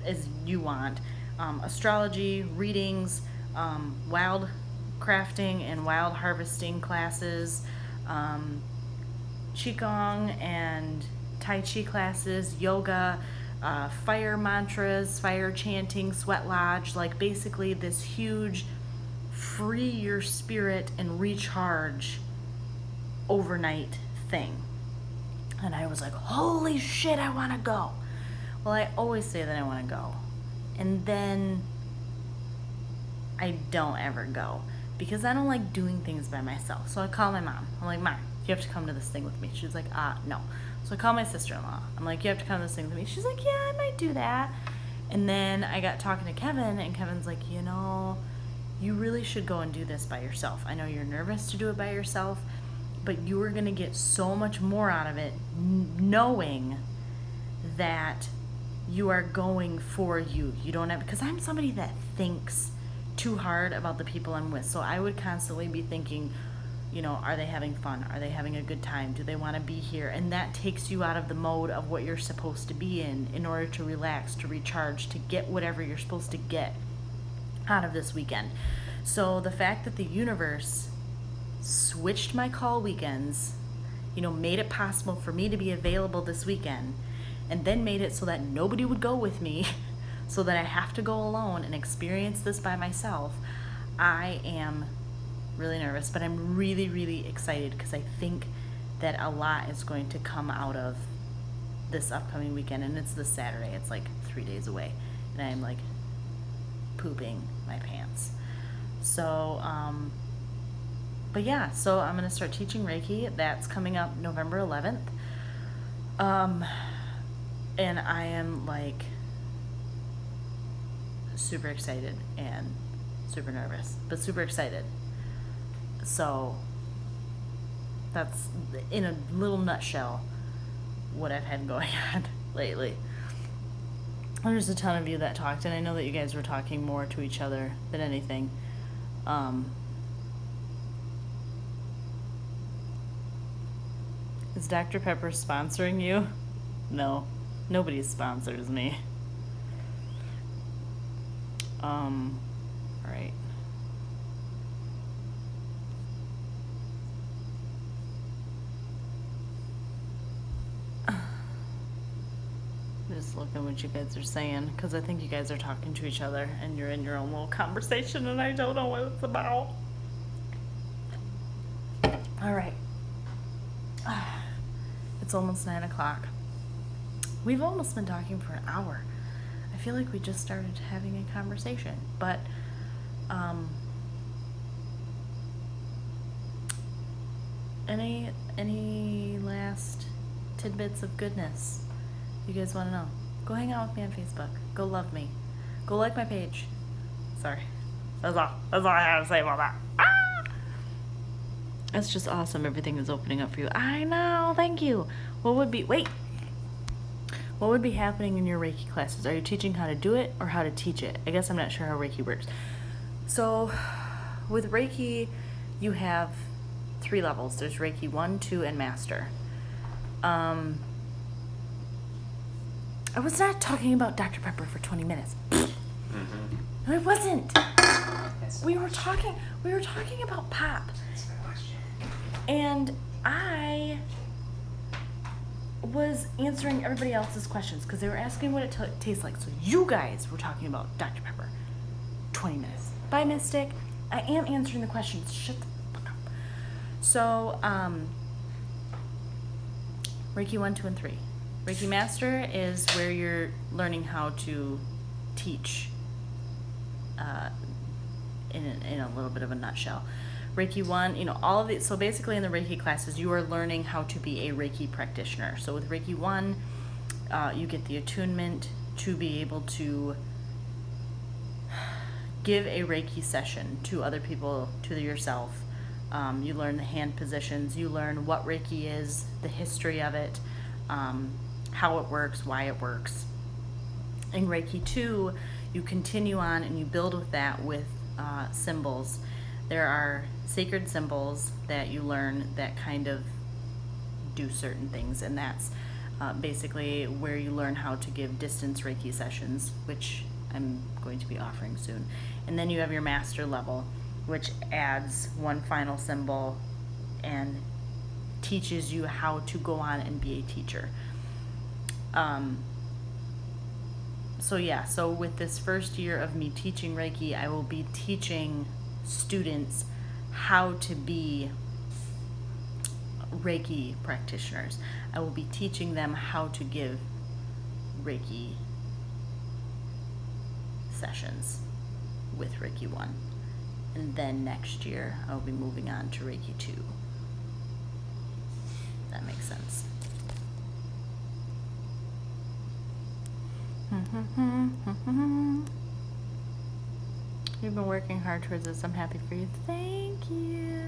S1: as you want. Astrology, readings, wild crafting and wild harvesting classes, Qigong and Tai Chi classes, yoga, fire mantras, fire chanting, sweat lodge, basically this huge free your spirit and recharge overnight thing. And I was like, holy shit, I want to go. Well, I always say that I want to go, and then I don't ever go, because I don't like doing things by myself. So I call my mom. I'm like, Mom, you have to come to this thing with me. She's like, no. So I call my sister-in-law. I'm like, you have to come to this thing with me. She's like, yeah, I might do that. And then I got talking to Kevin, and Kevin's like, you really should go and do this by yourself. I know you're nervous to do it by yourself, but you are going to get so much more out of it knowing that you are going for you. You don't have, because I'm somebody that thinks too hard about the people I'm with. So I would constantly be thinking, are they having fun? Are they having a good time? Do they want to be here? And that takes you out of the mode of what you're supposed to be in order to relax, to recharge, to get whatever you're supposed to get out of this weekend. So the fact that the universe switched my call weekends, made it possible for me to be available this weekend, and then made it so that nobody would go with me, so that I have to go alone and experience this by myself, I am really nervous, but I'm really, really excited, because I think that a lot is going to come out of this upcoming weekend. And it's this Saturday. It's 3 days away, and I'm pooping my pants. So but yeah, so I'm gonna start teaching Reiki. That's coming up November 11th. And I am super excited and super nervous, but super excited. So that's, in a little nutshell, what I've had going on lately. There's a ton of you that talked, and I know that you guys were talking more to each other than anything. Is Dr. Pepper sponsoring you? No, nobody sponsors me. All right. Just just looking what you guys are saying, because I think you guys are talking to each other and you're in your own little conversation and I don't know what it's about. All right. It's almost 9 o'clock. We've almost been talking for an hour. I feel like we just started having a conversation, but any last tidbits of goodness you guys want to know? Go hang out with me on Facebook. Go love me. Go like my page. Sorry. That's all I have to say about that. Ah! It's just awesome. Everything is opening up for you. I know. Thank you. What would be happening in your Reiki classes? Are you teaching how to do it or how to teach it? I guess I'm not sure how Reiki works. So with Reiki, you have 3 levels. There's Reiki 1, 2, and Master. I was not talking about Dr. Pepper for 20 minutes.
S2: Mm-hmm.
S1: No, I wasn't. We were talking about pop.
S2: That's my question.
S1: And I was answering everybody else's questions because they were asking what it tastes like. So you guys were talking about Dr. Pepper. 20 minutes. Bye, Mystic. I am answering the questions. Shut the fuck up. So, Reiki 1, 2, and 3. Reiki Master is where you're learning how to teach in a little bit of a nutshell. Reiki 1, all of these. So basically in the Reiki classes, you are learning how to be a Reiki practitioner. So with Reiki 1, you get the attunement to be able to give a Reiki session to other people, to yourself. You learn the hand positions. You learn what Reiki is, the history of it, how it works, why it works. In Reiki 2, you continue on and you build with that with symbols. There are sacred symbols that you learn that kind of do certain things, and that's basically where you learn how to give distance Reiki sessions, which I'm going to be offering soon. And then you have your master level, which adds one final symbol and teaches you how to go on and be a teacher. So with this first year of me teaching Reiki, I will be teaching students how to be Reiki practitioners. I will be teaching them how to give Reiki sessions with Reiki 1. And then next year, I'll be moving on to Reiki 2. That makes sense. You've been working hard towards this. I'm happy for you. Thank you.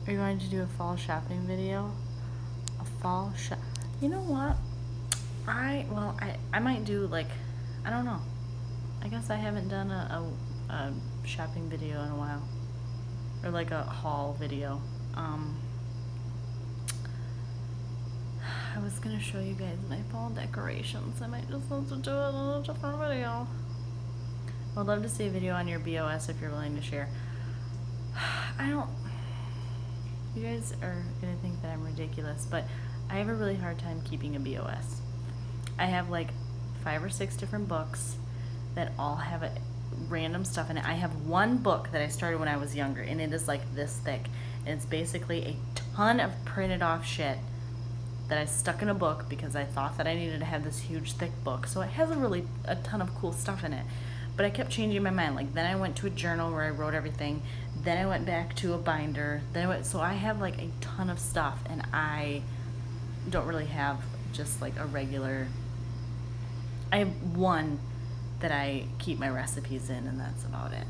S1: Are you going to do a fall shopping video? A fall shop? You know what? I might do, like, I don't know. I guess I haven't done a shopping video in a while. Or like a haul video. I was gonna show you guys my fall decorations. I might just have to do it in a different video. I would love to see a video on your BOS if you're willing to share. You guys are gonna think that I'm ridiculous, but I have a really hard time keeping a BOS. I have like 5 or 6 different books that all have random stuff in it. I have one book that I started when I was younger, and it is like this thick, and it's basically a ton of printed off shit that I stuck in a book because I thought that I needed to have this huge thick book. So it has a ton of cool stuff in it. But I kept changing my mind. Like, then I went to a journal where I wrote everything. Then I went back to a binder. So I have like a ton of stuff, and I don't really have just like a regular. I have one that I keep my recipes in, and that's about it.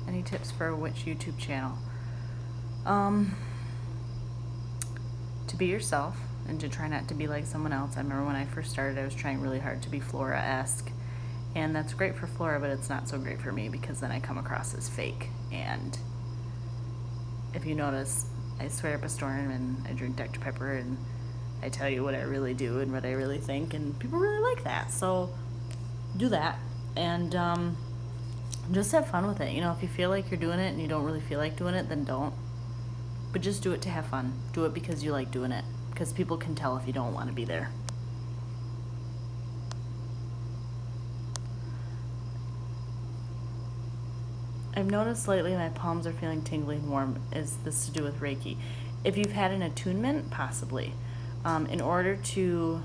S1: Any tips for which YouTube channel? To be yourself and to try not to be like someone else. I remember when I first started, I was trying really hard to be Flora-esque, and that's great for Flora, but it's not so great for me because then I come across as fake. And if you notice, I swear up a storm and I drink Dr. Pepper and I tell you what I really do and what I really think, and people really like that. So do that. And just have fun with it. You know, if you feel like you're doing it and you don't really feel like doing it, then don't. But just do it to have fun. Do it because you like doing it. Because people can tell if you don't want to be there. I've noticed lately my palms are feeling tingly and warm. Is this to do with Reiki? If you've had an attunement, possibly. In order to,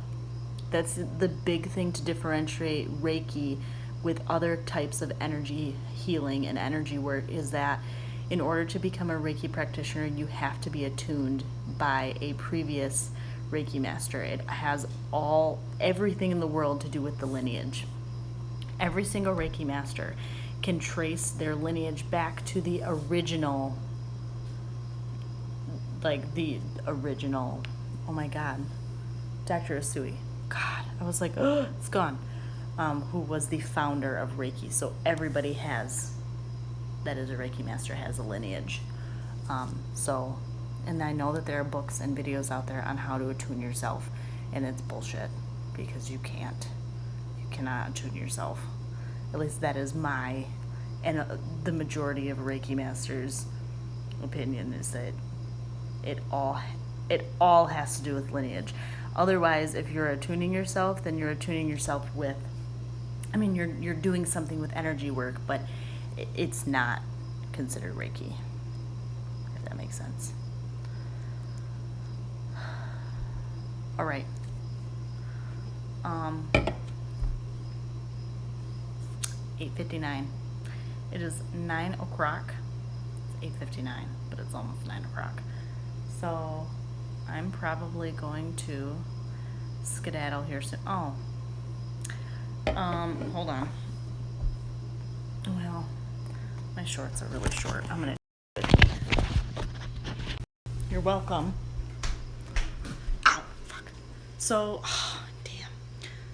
S1: that's the big thing to differentiate Reiki with other types of energy healing and energy work, is that in order to become a Reiki practitioner, you have to be attuned by a previous Reiki master. It has everything in the world to do with the lineage. Every single Reiki master can trace their lineage back to the original, oh my God, Dr. Asui. God, I was like, oh, it's gone. Who was the founder of Reiki. So everybody that is a Reiki master has a lineage. And I know that there are books and videos out there on how to attune yourself, and it's bullshit, because you cannot attune yourself. At least that is the majority of Reiki masters' opinion, is that it all has to do with lineage. Otherwise, if you're attuning yourself, then you're attuning yourself with, you're doing something with energy work, but it's not considered Reiki, if that makes sense. All right. 8:59. It is 9 o'clock. It's 8:59, but it's almost 9 o'clock. So I'm probably going to skedaddle here soon. Hold on. Well, my shorts are really short. I'm gonna do it. You're welcome. Ow, fuck. So, damn.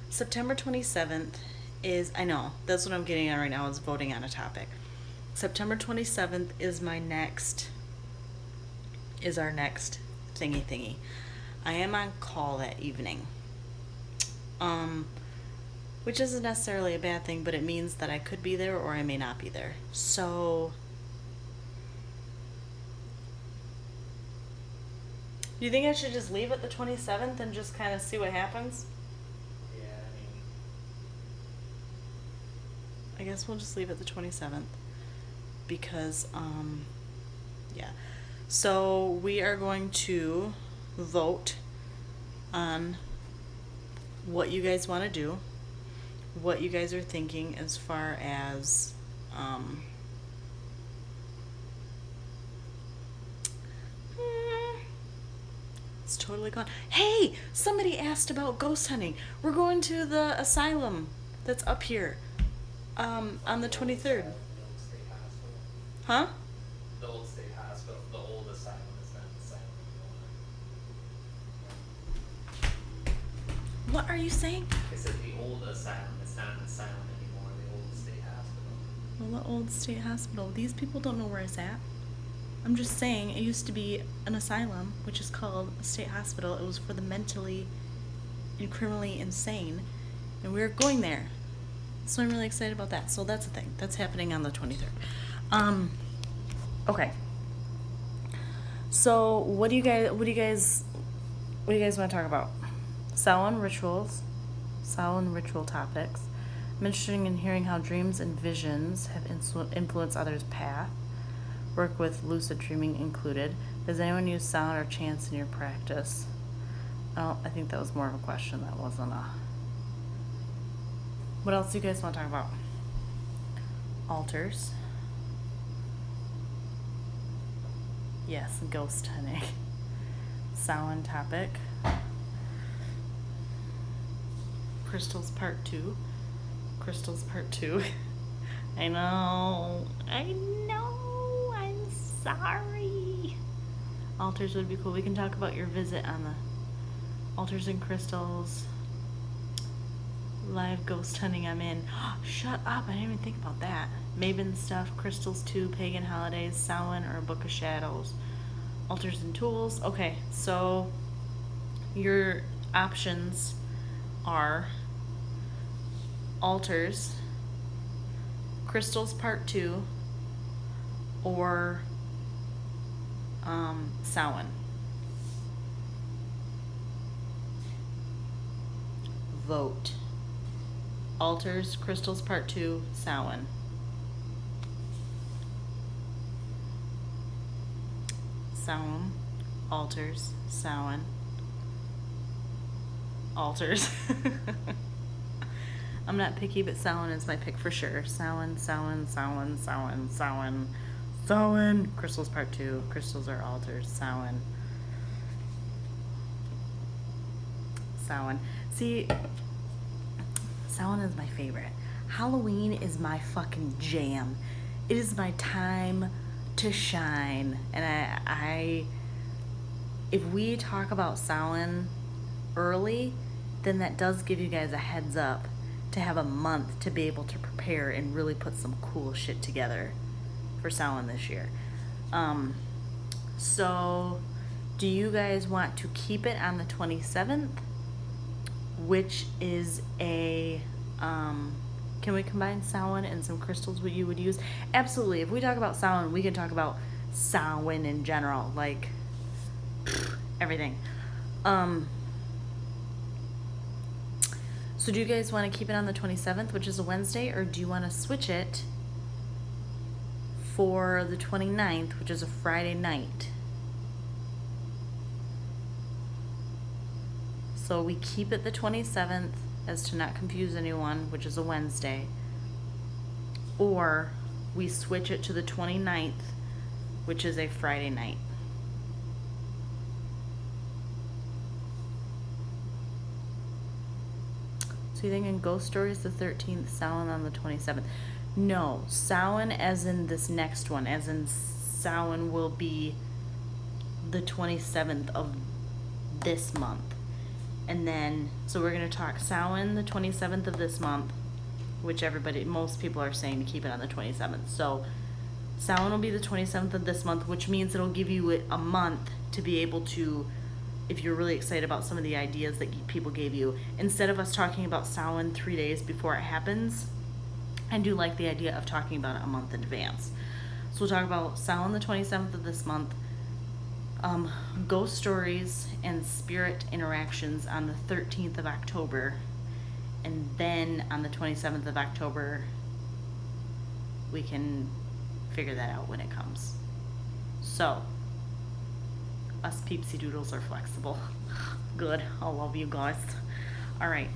S1: September 27th is, I know, that's what I'm getting at right now, is voting on a topic. September 27th is our next thingy. I am on call that evening. Which isn't necessarily a bad thing, but it means that I could be there or I may not be there. So, do you think I should just leave it the 27th and just kind of see what happens?
S2: Yeah,
S1: I guess we'll just leave it the 27th because, yeah. So we are going to vote on what you guys want to do, what you guys are thinking as far as, it's totally gone. Hey, somebody asked about ghost hunting. We're going to the asylum that's up here, on the 23rd. Huh?
S2: The old state hospital, the old asylum is not an asylum anymore.
S1: What are you saying?
S2: I said the old asylum is not an asylum anymore, the old state hospital.
S1: Well, the old state hospital. These people don't know where it's at. I'm just saying, it used to be an asylum, which is called a state hospital. It was for the mentally and criminally insane, and we were going there. So I'm really excited about that. So that's the thing. That's happening on the 23rd. Okay. So what do you guys want to talk about? Samhain rituals, Samhain ritual topics. I'm interested in hearing how dreams and visions have influenced others' path. Work with lucid dreaming included. Does anyone use sound or chants in your practice? Oh, I think that was more of a question. That wasn't a... What else do you guys want to talk about? Altars. Yes, ghost hunting. Samhain topic. Crystals part 2. Crystals part 2. I know. I'm sorry. Altars would be cool. We can talk about your visit on the altars and crystals. Live ghost hunting, I'm in. Shut up, I didn't even think about that. Maven stuff, crystals 2, pagan holidays, Samhain, or a book of shadows. Altars and tools. Okay, so your options are altars, Crystals Part 2 or Samhain. Vote. Altars, Crystals Part 2, Samhain. Samhain, altars, Samhain. Altars. I'm not picky, but Samhain is my pick for sure. Samhain, Samhain, Samhain, Samhain, Samhain, Samhain. Crystals Part 2. Crystals are altars. Samhain. Samhain. See, Samhain is my favorite. Halloween is my fucking jam. It is my time to shine. And I if we talk about Samhain early, then that does give you guys a heads up to have a month to be able to prepare and really put some cool shit together for Samhain this year. So do you guys want to keep it on the 27th, which is a can we combine Samhain and some crystals what you would use? Absolutely. If we talk about Samhain, we can talk about Samhain in general, like everything. So do you guys want to keep it on the 27th, which is a Wednesday, or do you want to switch it for the 29th, which is a Friday night? So we keep it the 27th as to not confuse anyone, which is a Wednesday, or we switch it to the 29th, which is a Friday night. So you thinking Ghost Stories the 13th, Samhain on the 27th? No, Samhain as in this next one, as in Samhain will be the 27th of this month. And then, so we're going to talk Samhain the 27th of this month, which most people are saying to keep it on the 27th. So Samhain will be the 27th of this month, which means it'll give you a month to be able to, if you're really excited about some of the ideas that people gave you, instead of us talking about Samhain 3 days before it happens, I do like the idea of talking about it a month in advance. So we'll talk about Samhain the 27th of this month, ghost stories and spirit interactions on the 13th of October, and then on the 27th of October, we can figure that out when it comes. So, us peepsy doodles are flexible. Good. I love you guys. Alright.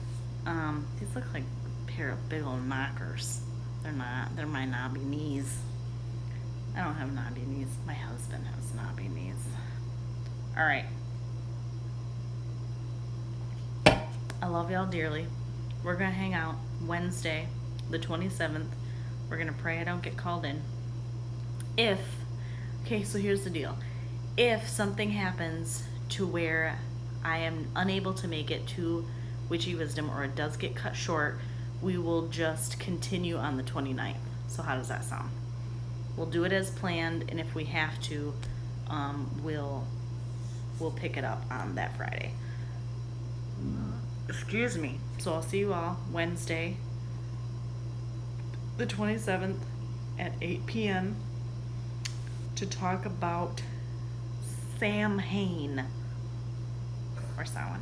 S1: These look like a pair of big old knockers. They're not. They're my knobby knees. I don't have knobby knees. My husband has knobby knees. Alright. I love y'all dearly. We're going to hang out Wednesday, the 27th. We're going to pray I don't get called in. Okay, so here's the deal. If something happens to where I am unable to make it to Witchy Wisdom, or it does get cut short, we will just continue on the 29th. So how does that sound? We'll do it as planned, and if we have to, we'll pick it up on that Friday. Excuse me. So I'll see you all Wednesday, the 27th at 8 p.m. to talk about Samhain or Samhain.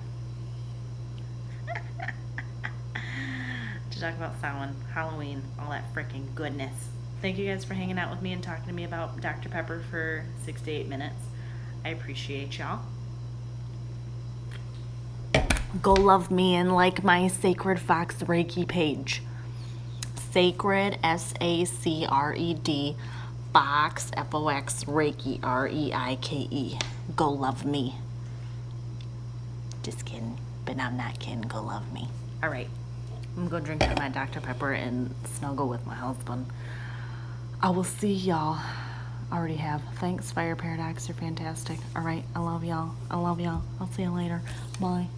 S1: To talk about Samhain, Halloween, all that freaking goodness. Thank you guys for hanging out with me and talking to me about Dr. Pepper for 6 to 8 minutes. I appreciate y'all. Go love me and like my Sacred Fox Reiki page. Sacred, S-A-C-R-E-D, Fox, F-O-X, Reiki, R-E-I-K-E. Go love me. Just kidding, but I'm not kidding. Go love me. All right, I'm gonna go drink my Dr. Pepper and snuggle with my husband. I will see y'all. Already have. Thanks, Fire Paradox. You're fantastic. All right, I love y'all. I love y'all. I'll see you later. Bye.